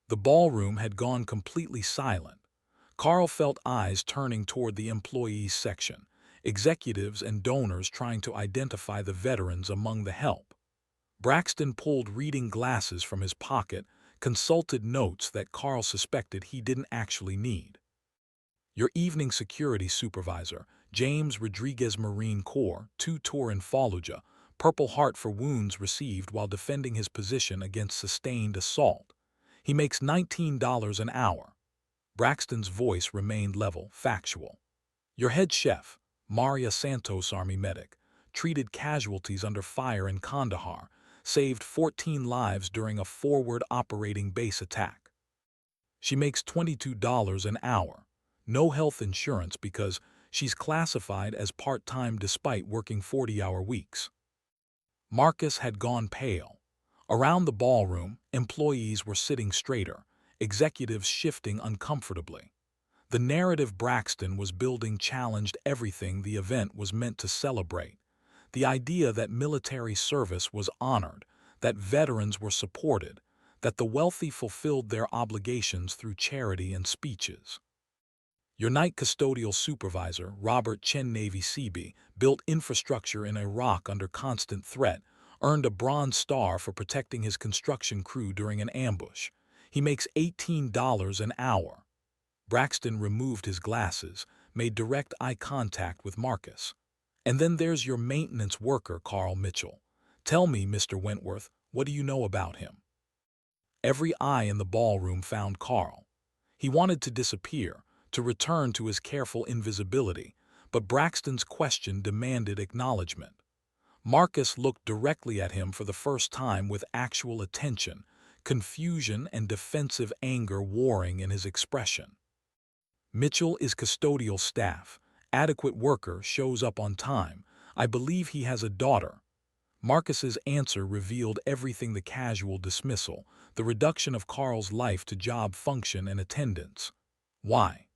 Speaker 1: The ballroom had gone completely silent. Carl felt eyes turning toward the employees section, executives and donors trying to identify the veterans among the help. Braxton pulled reading glasses from his pocket, consulted notes that Carl suspected he didn't actually need. Your evening security supervisor, James Rodriguez, Marine Corps, 2 tour in Fallujah, Purple Heart for wounds received while defending his position against sustained assault. He makes $19 an hour. Braxton's voice remained level, factual. Your head chef, Maria Santos, Army medic, treated casualties under fire in Kandahar, saved 14 lives during a forward operating base attack. She makes $22 an hour. No health insurance because she's classified as part-time despite working 40-hour weeks. Marcus had gone pale. Around the ballroom, employees were sitting straighter, executives shifting uncomfortably. The narrative Braxton was building challenged everything the event was meant to celebrate. The idea that military service was honored, that veterans were supported, that the wealthy fulfilled their obligations through charity and speeches. Your night custodial supervisor, Robert Chen, Navy Seabee, built infrastructure in Iraq under constant threat, earned a Bronze Star for protecting his construction crew during an ambush. He makes $18 an hour. Braxton removed his glasses, made direct eye contact with Marcus. And then there's your maintenance worker, Carl Mitchell. Tell me, Mr. Wentworth, what do you know about him? Every eye in the ballroom found Carl. He wanted to disappear, to return to his careful invisibility, but Braxton's question demanded acknowledgement. Marcus looked directly at him for the first time with actual attention, confusion and defensive anger warring in his expression. Mitchell is custodial staff. Adequate worker, shows up on time. I believe he has a daughter. Marcus's answer revealed everything: the casual dismissal, the reduction of Carl's life to job function and attendance. Why?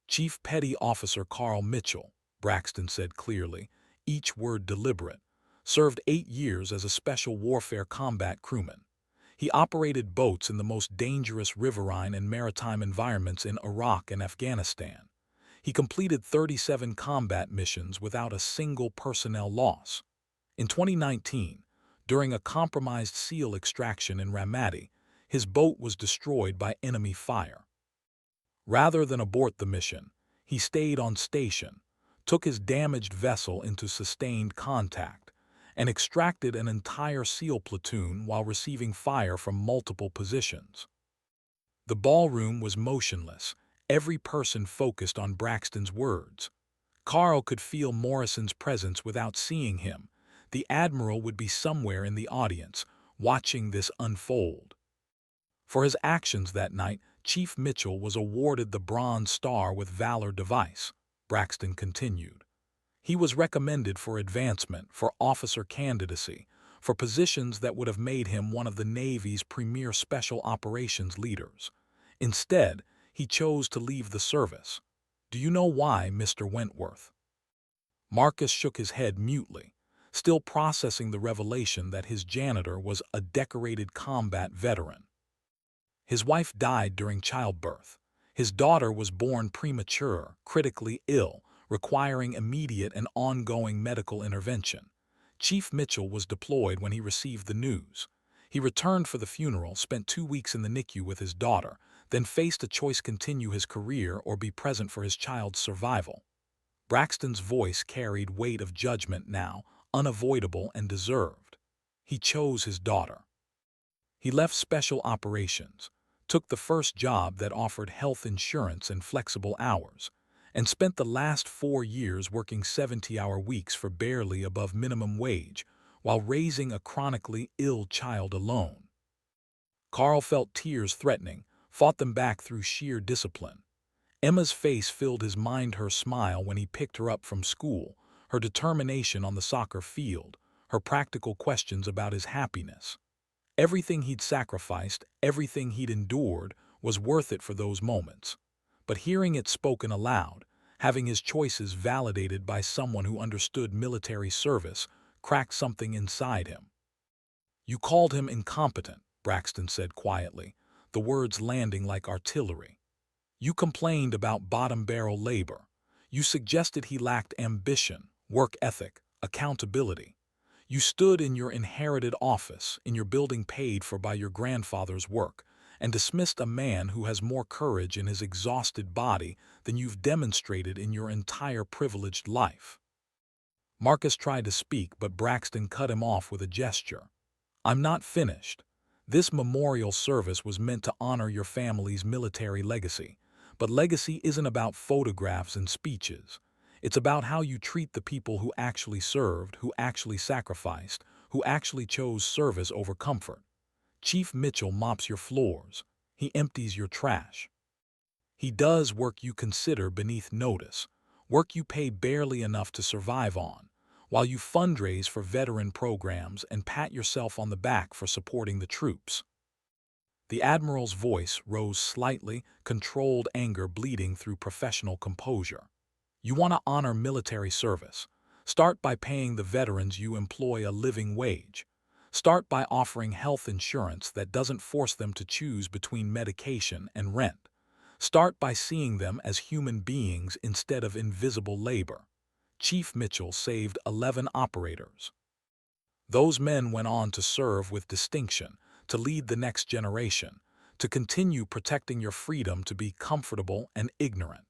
Speaker 1: Chief Petty Officer Carl Mitchell, Braxton said clearly, each word deliberate, served 8 years as a special warfare combat crewman. He operated boats in the most dangerous riverine and maritime environments in Iraq and Afghanistan. He completed 37 combat missions without a single personnel loss. In 2019, during a compromised SEAL extraction in Ramadi, his boat was destroyed by enemy fire. Rather than abort the mission, he stayed on station, took his damaged vessel into sustained contact, and extracted an entire SEAL platoon while receiving fire from multiple positions. The ballroom was motionless, every person focused on Braxton's words. Carl could feel Morrison's presence without seeing him. The Admiral would be somewhere in the audience, watching this unfold. For his actions that night, Chief Mitchell was awarded the Bronze Star with Valor Device, Braxton continued. He was recommended for advancement, for officer candidacy, for positions that would have made him one of the Navy's premier special operations leaders. Instead, he chose to leave the service. Do you know why, Mr. Wentworth? Marcus shook his head mutely, still processing the revelation that his janitor was a decorated combat veteran. His wife died during childbirth. His daughter was born premature, critically ill, requiring immediate and ongoing medical intervention. Chief Mitchell was deployed when he received the news. He returned for the funeral, spent 2 weeks in the NICU with his daughter, then faced a choice: continue his career or be present for his child's survival. Braxton's voice carried weight of judgment now, unavoidable and deserved. He chose his daughter. He left special operations, took the first job that offered health insurance and flexible hours, and spent the last 4 years working 70-hour weeks for barely above minimum wage while raising a chronically ill child alone. Carl felt tears threatening, fought them back through sheer discipline. Emma's face filled his mind, her smile when he picked her up from school, her determination on the soccer field, her practical questions about his happiness. Everything he'd sacrificed, everything he'd endured, was worth it for those moments. But hearing it spoken aloud, having his choices validated by someone who understood military service, cracked something inside him. You called him incompetent, Braxton said quietly, the words landing like artillery. You complained about bottom-barrel labor. You suggested he lacked ambition, work ethic, accountability. You stood in your inherited office, in your building paid for by your grandfather's work, and dismissed a man who has more courage in his exhausted body than you've demonstrated in your entire privileged life. Marcus tried to speak, but Braxton cut him off with a gesture. I'm not finished. This memorial service was meant to honor your family's military legacy, but legacy isn't about photographs and speeches. It's about how you treat the people who actually served, who actually sacrificed, who actually chose service over comfort. Chief Mitchell mops your floors. He empties your trash. He does work you consider beneath notice, work you pay barely enough to survive on, while you fundraise for veteran programs and pat yourself on the back for supporting the troops. The Admiral's voice rose slightly, controlled anger bleeding through professional composure. You want to honor military service. Start by paying the veterans you employ a living wage. Start by offering health insurance that doesn't force them to choose between medication and rent. Start by seeing them as human beings instead of invisible labor. Chief Mitchell saved 11 operators. Those men went on to serve with distinction, to lead the next generation, to continue protecting your freedom to be comfortable and ignorant.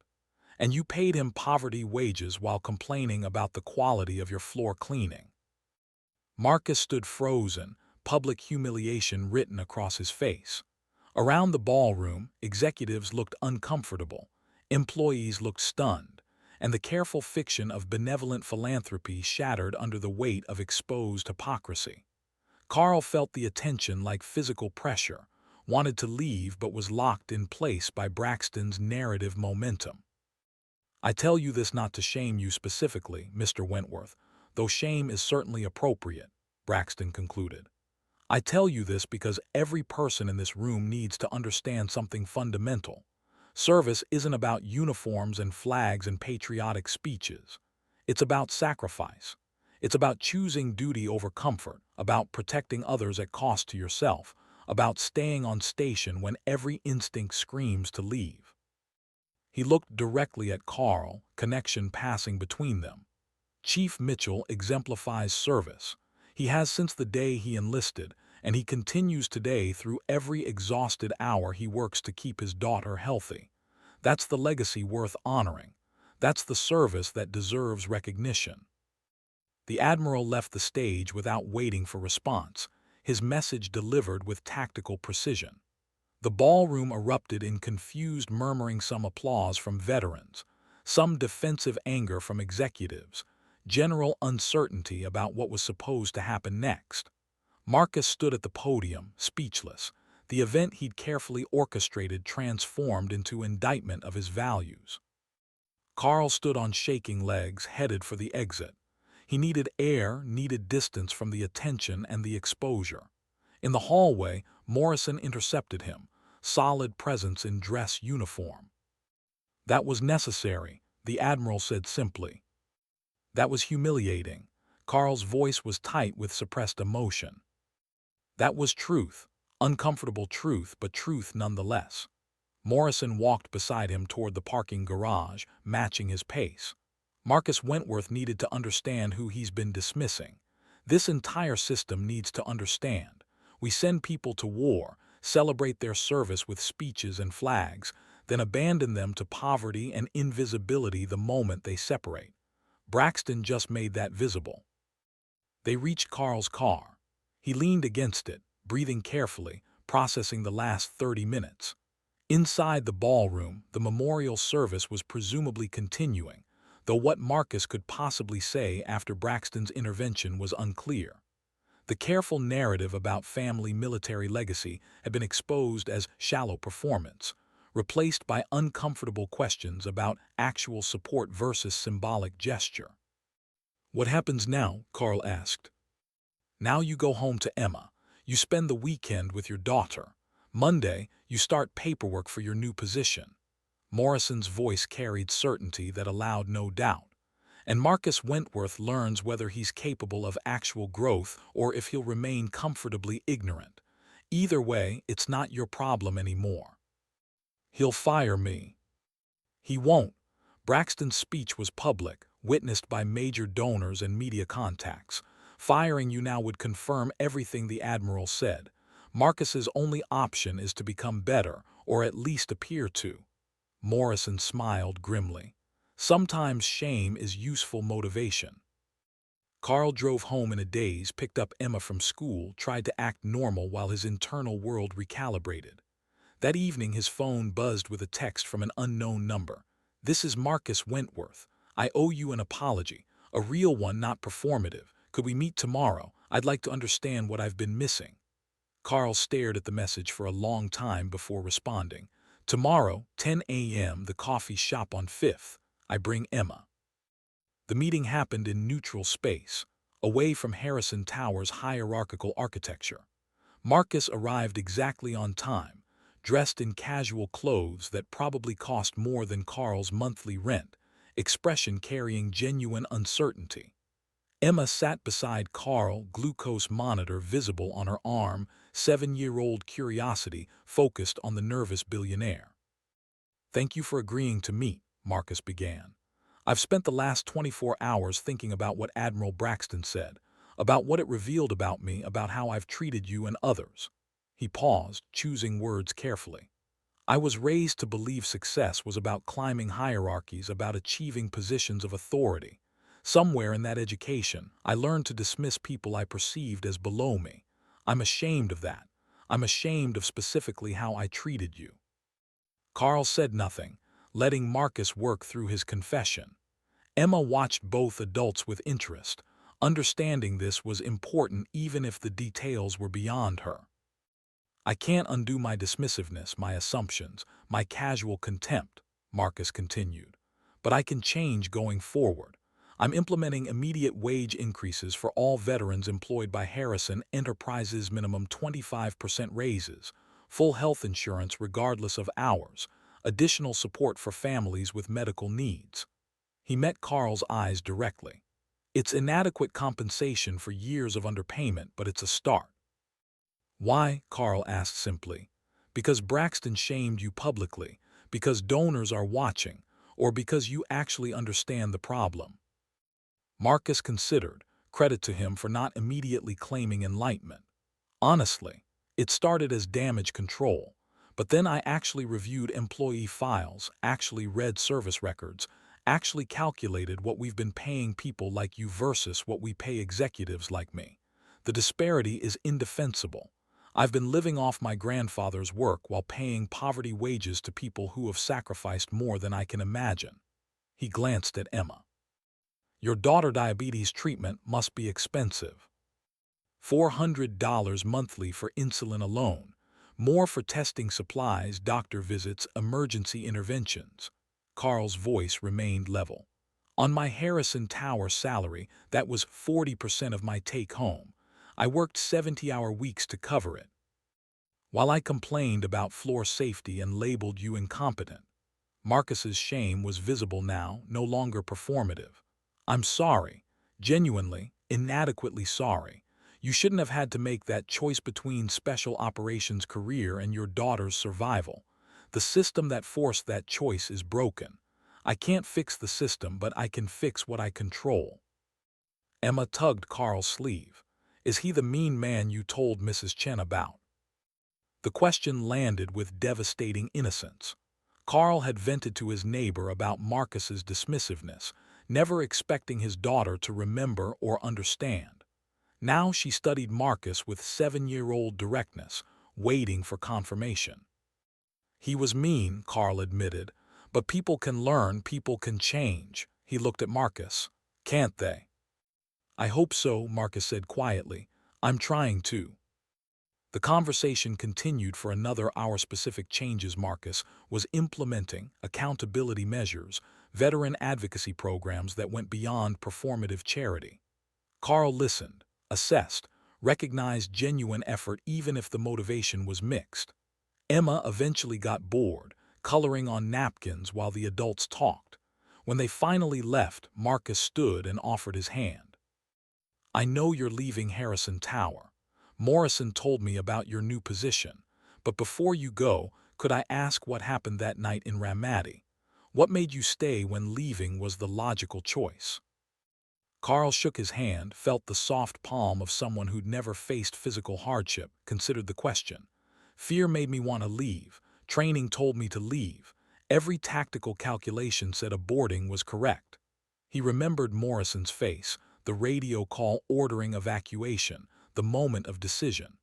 Speaker 1: And you paid him poverty wages while complaining about the quality of your floor cleaning. Marcus stood frozen, public humiliation written across his face. Around the ballroom, executives looked uncomfortable, employees looked stunned, and the careful fiction of benevolent philanthropy shattered under the weight of exposed hypocrisy. Carl felt the attention like physical pressure, wanted to leave but was locked in place by Braxton's narrative momentum. I tell you this not to shame you specifically, Mr. Wentworth, though shame is certainly appropriate, Braxton concluded. I tell you this because every person in this room needs to understand something fundamental. Service isn't about uniforms and flags and patriotic speeches. It's about sacrifice. It's about choosing duty over comfort, about protecting others at cost to yourself, about staying on station when every instinct screams to leave. He looked directly at Carl, connection passing between them. Chief Mitchell exemplifies service. He has since the day he enlisted, and he continues today through every exhausted hour he works to keep his daughter healthy. That's the legacy worth honoring. That's the service that deserves recognition. The Admiral left the stage without waiting for response, his message delivered with tactical precision. The ballroom erupted in confused murmuring, some applause from veterans, some defensive anger from executives, general uncertainty about what was supposed to happen next. Marcus stood at the podium, speechless, the event he'd carefully orchestrated transformed into indictment of his values. Carl stood on shaking legs, headed for the exit. He needed air, needed distance from the attention and the exposure. In the hallway, Morrison intercepted him, solid presence in dress uniform. That was necessary, the Admiral said simply. That was humiliating. Carl's voice was tight with suppressed emotion. That was truth, uncomfortable truth, but truth nonetheless. Morrison walked beside him toward the parking garage, matching his pace. Marcus Wentworth needed to understand who he's been dismissing. This entire system needs to understand. We send people to war, celebrate their service with speeches and flags, then abandon them to poverty and invisibility the moment they separate. Braxton just made that visible. They reached Carl's car. He leaned against it, breathing carefully, processing the last 30 minutes. Inside the ballroom, the memorial service was presumably continuing, though what Marcus could possibly say after Braxton's intervention was unclear. The careful narrative about family military legacy had been exposed as shallow performance, replaced by uncomfortable questions about actual support versus symbolic gesture. What happens now? Carl asked. Now you go home to Emma. You spend the weekend with your daughter. Monday, you start paperwork for your new position. Morrison's voice carried certainty that allowed no doubt. And Marcus Wentworth learns whether he's capable of actual growth or if he'll remain comfortably ignorant. Either way, it's not your problem anymore. He'll fire me. He won't. Braxton's speech was public, witnessed by major donors and media contacts. Firing you now would confirm everything the Admiral said. Marcus's only option is to become better, or at least appear to. Morrison smiled grimly. Sometimes shame is useful motivation. Carl drove home in a daze, picked up Emma from school, tried to act normal while his internal world recalibrated. That evening his phone buzzed with a text from an unknown number. "This is Marcus Wentworth. I owe you an apology. A real one, not performative. Could we meet tomorrow? I'd like to understand what I've been missing." Carl stared at the message for a long time before responding. "Tomorrow, 10 a.m., the coffee shop on 5th. I bring Emma." The meeting happened in neutral space, away from Harrison Tower's hierarchical architecture. Marcus arrived exactly on time, dressed in casual clothes that probably cost more than Carl's monthly rent, expression carrying genuine uncertainty. Emma sat beside Carl, glucose monitor visible on her arm, 7-year-old curiosity focused on the nervous billionaire. "Thank you for agreeing to meet," Marcus began. "I've spent the last 24 hours thinking about what Admiral Braxton said, about what it revealed about me, about how I've treated you and others." He paused, choosing words carefully. "I was raised to believe success was about climbing hierarchies, about achieving positions of authority. Somewhere in that education, I learned to dismiss people I perceived as below me. I'm ashamed of that. I'm ashamed of specifically how I treated you." Carl said nothing, letting Marcus work through his confession. Emma watched both adults with interest, understanding this was important even if the details were beyond her. "I can't undo my dismissiveness, my assumptions, my casual contempt," Marcus continued. "But I can change going forward. I'm implementing immediate wage increases for all veterans employed by Harrison Enterprises, minimum 25% raises, full health insurance regardless of hours, additional support for families with medical needs." He met Carl's eyes directly. "It's inadequate compensation for years of underpayment, but it's a start." "Why?" Carl asked simply. "Because Braxton shamed you publicly, because donors are watching, or because you actually understand the problem?" Marcus considered, credit to him for not immediately claiming enlightenment. "Honestly, it started as damage control, but then I actually reviewed employee files, actually read service records, actually calculated what we've been paying people like you versus what we pay executives like me. The disparity is indefensible. I've been living off my grandfather's work while paying poverty wages to people who have sacrificed more than I can imagine." He glanced at Emma. "Your daughter diabetes treatment must be expensive. $400 monthly for insulin alone, more for testing supplies, doctor visits, emergency interventions." Carl's voice remained level. "On my Harrison Tower salary, that was 40% of my take-home. I worked 70-hour weeks to cover it. While I complained about floor safety and labeled you incompetent." Marcus's shame was visible now, no longer performative. "I'm sorry, genuinely, inadequately sorry. You shouldn't have had to make that choice between special operations career and your daughter's survival. The system that forced that choice is broken. I can't fix the system, but I can fix what I control." Emma tugged Carl's sleeve. "Is he the mean man you told Mrs. Chen about?" The question landed with devastating innocence. Carl had vented to his neighbor about Marcus's dismissiveness, never expecting his daughter to remember or understand. Now she studied Marcus with 7-year-old directness, waiting for confirmation. "He was mean," Carl admitted, "but people can learn, people can change." He looked at Marcus. "Can't they?" "I hope so," Marcus said quietly. "I'm trying to." The conversation continued for another hour. Specific changes Marcus was implementing, accountability measures, veteran advocacy programs that went beyond performative charity. Carl listened, assessed, recognized genuine effort even if the motivation was mixed. Emma eventually got bored, coloring on napkins while the adults talked. When they finally left, Marcus stood and offered his hand. "I know you're leaving Harrison Tower. Morrison told me about your new position. But before you go, could I ask what happened that night in Ramadi? What made you stay when leaving was the logical choice?" Carl shook his hand, felt the soft palm of someone who'd never faced physical hardship, considered the question. Fear made me want to leave. Training told me to leave. Every tactical calculation said aborting was correct. He remembered Morrison's face, the radio call ordering evacuation, the moment of decision.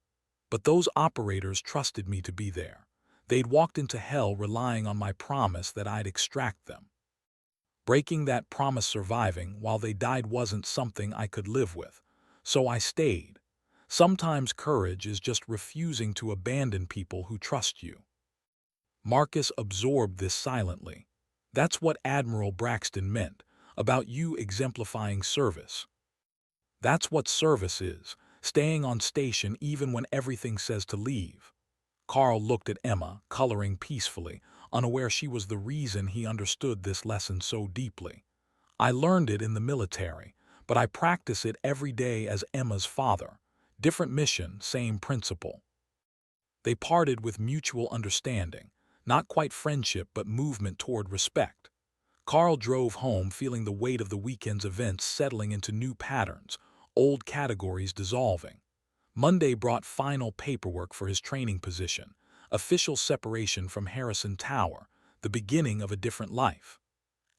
Speaker 1: But those operators trusted me to be there. They'd walked into hell relying on my promise that I'd extract them. Breaking that promise surviving while they died wasn't something I could live with. So I stayed. Sometimes courage is just refusing to abandon people who trust you. Marcus absorbed this silently. That's what Admiral Braxton meant, about you exemplifying service. That's what service is, staying on station even when everything says to leave. Carl looked at Emma, coloring peacefully, unaware she was the reason he understood this lesson so deeply. I learned it in the military, but I practice it every day as Emma's father. Different mission, same principle. They parted with mutual understanding, not quite friendship but movement toward respect. Carl drove home feeling the weight of the weekend's events settling into new patterns, old categories dissolving. Monday brought final paperwork for his training position, official separation from Harrison Tower, the beginning of a different life.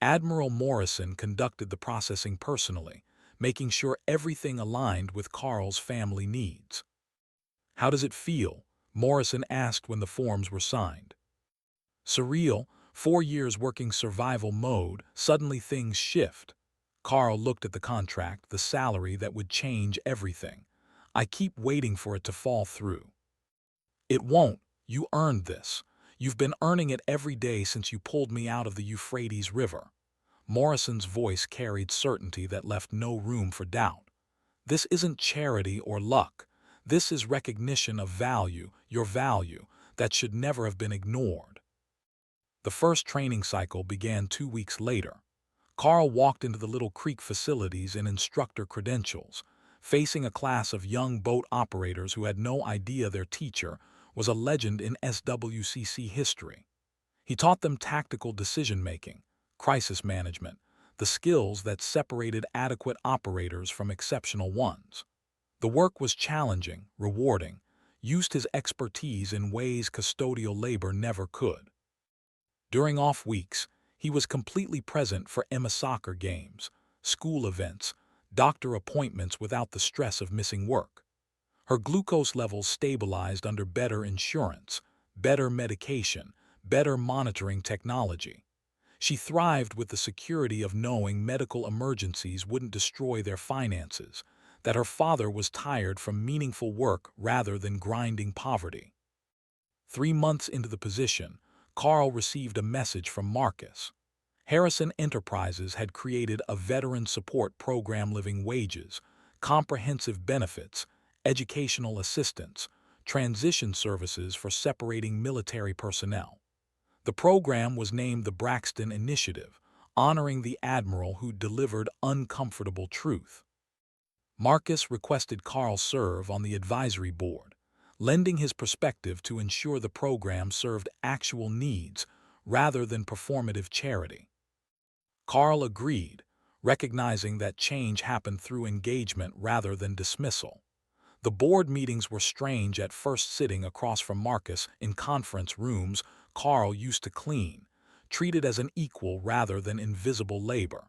Speaker 1: Admiral Morrison conducted the processing personally, making sure everything aligned with Carl's family needs. "How does it feel?" Morrison asked when the forms were signed. "Surreal, 4 years working survival mode, suddenly things shift." Carl looked at the contract, the salary that would change everything. "I keep waiting for it to fall through." "It won't. You earned this. You've been earning it every day since you pulled me out of the Euphrates River." Morrison's voice carried certainty that left no room for doubt. "This isn't charity or luck. This is recognition of value, your value, that should never have been ignored." The first training cycle began 2 weeks later. Carl walked into the Little Creek facilities in instructor credentials, facing a class of young boat operators who had no idea their teacher was a legend in SWCC history. He taught them tactical decision-making, crisis management, the skills that separated adequate operators from exceptional ones. The work was challenging, rewarding, used his expertise in ways custodial labor never could. During off weeks, he was completely present for Emma soccer games, school events, doctor appointments without the stress of missing work. Her glucose levels stabilized under better insurance, better medication, better monitoring technology. She thrived with the security of knowing medical emergencies wouldn't destroy their finances, that her father was tired from meaningful work rather than grinding poverty. 3 months into the position, Carl received a message from Marcus. Harrison Enterprises had created a veteran support program, living wages, comprehensive benefits, educational assistance, transition services for separating military personnel. The program was named the Braxton Initiative, honoring the Admiral who delivered uncomfortable truth. Marcus requested Carl serve on the advisory board, lending his perspective to ensure the program served actual needs rather than performative charity. Carl agreed, recognizing that change happened through engagement rather than dismissal. The board meetings were strange at first. Sitting across from Marcus in conference rooms Carl used to clean, treated as an equal rather than invisible labor.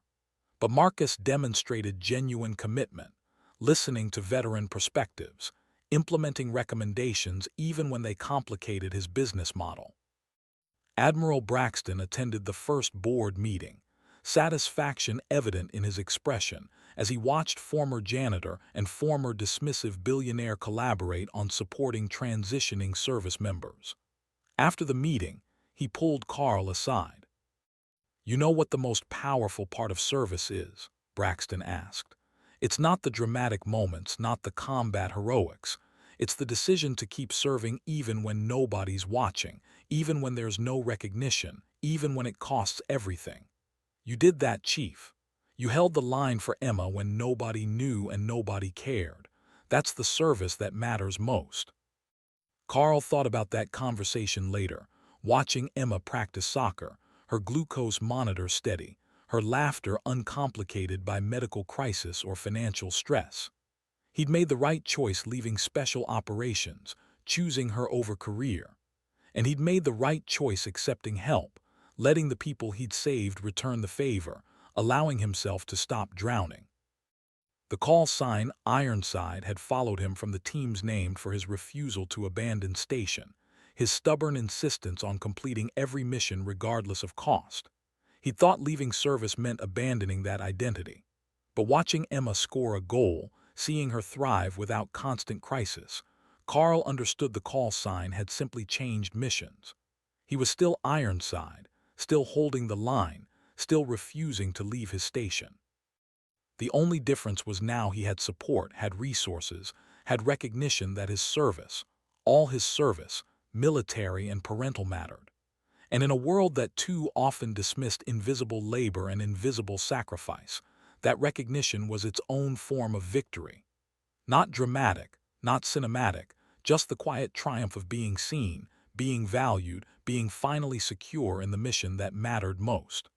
Speaker 1: But Marcus demonstrated genuine commitment, listening to veteran perspectives, implementing recommendations even when they complicated his business model. Admiral Braxton attended the first board meeting, satisfaction evident in his expression as he watched former janitor and former dismissive billionaire collaborate on supporting transitioning service members. After the meeting, he pulled Carl aside. "You know what the most powerful part of service is?" Braxton asked. "It's not the dramatic moments, not the combat heroics. It's the decision to keep serving even when nobody's watching, even when there's no recognition, even when it costs everything. You did that, Chief. You held the line for Emma when nobody knew and nobody cared. That's the service that matters most." Carl thought about that conversation later, watching Emma practice soccer, her glucose monitor steady, her laughter uncomplicated by medical crisis or financial stress. He'd made the right choice leaving special operations, choosing her over career. And he'd made the right choice accepting help, letting the people he'd saved return the favor, allowing himself to stop drowning. The call sign Ironside had followed him from the teams named for his refusal to abandon station, his stubborn insistence on completing every mission regardless of cost. He'd thought leaving service meant abandoning that identity. But watching Emma score a goal, seeing her thrive without constant crisis, Carl understood the call sign had simply changed missions. He was still Ironside, still holding the line, still refusing to leave his station. The only difference was now he had support, had resources, had recognition that his service, all his service, military and parental mattered. And in a world that too often dismissed invisible labor and invisible sacrifice, that recognition was its own form of victory. Not dramatic, not cinematic, just the quiet triumph of being seen, being valued, being finally secure in the mission that mattered most.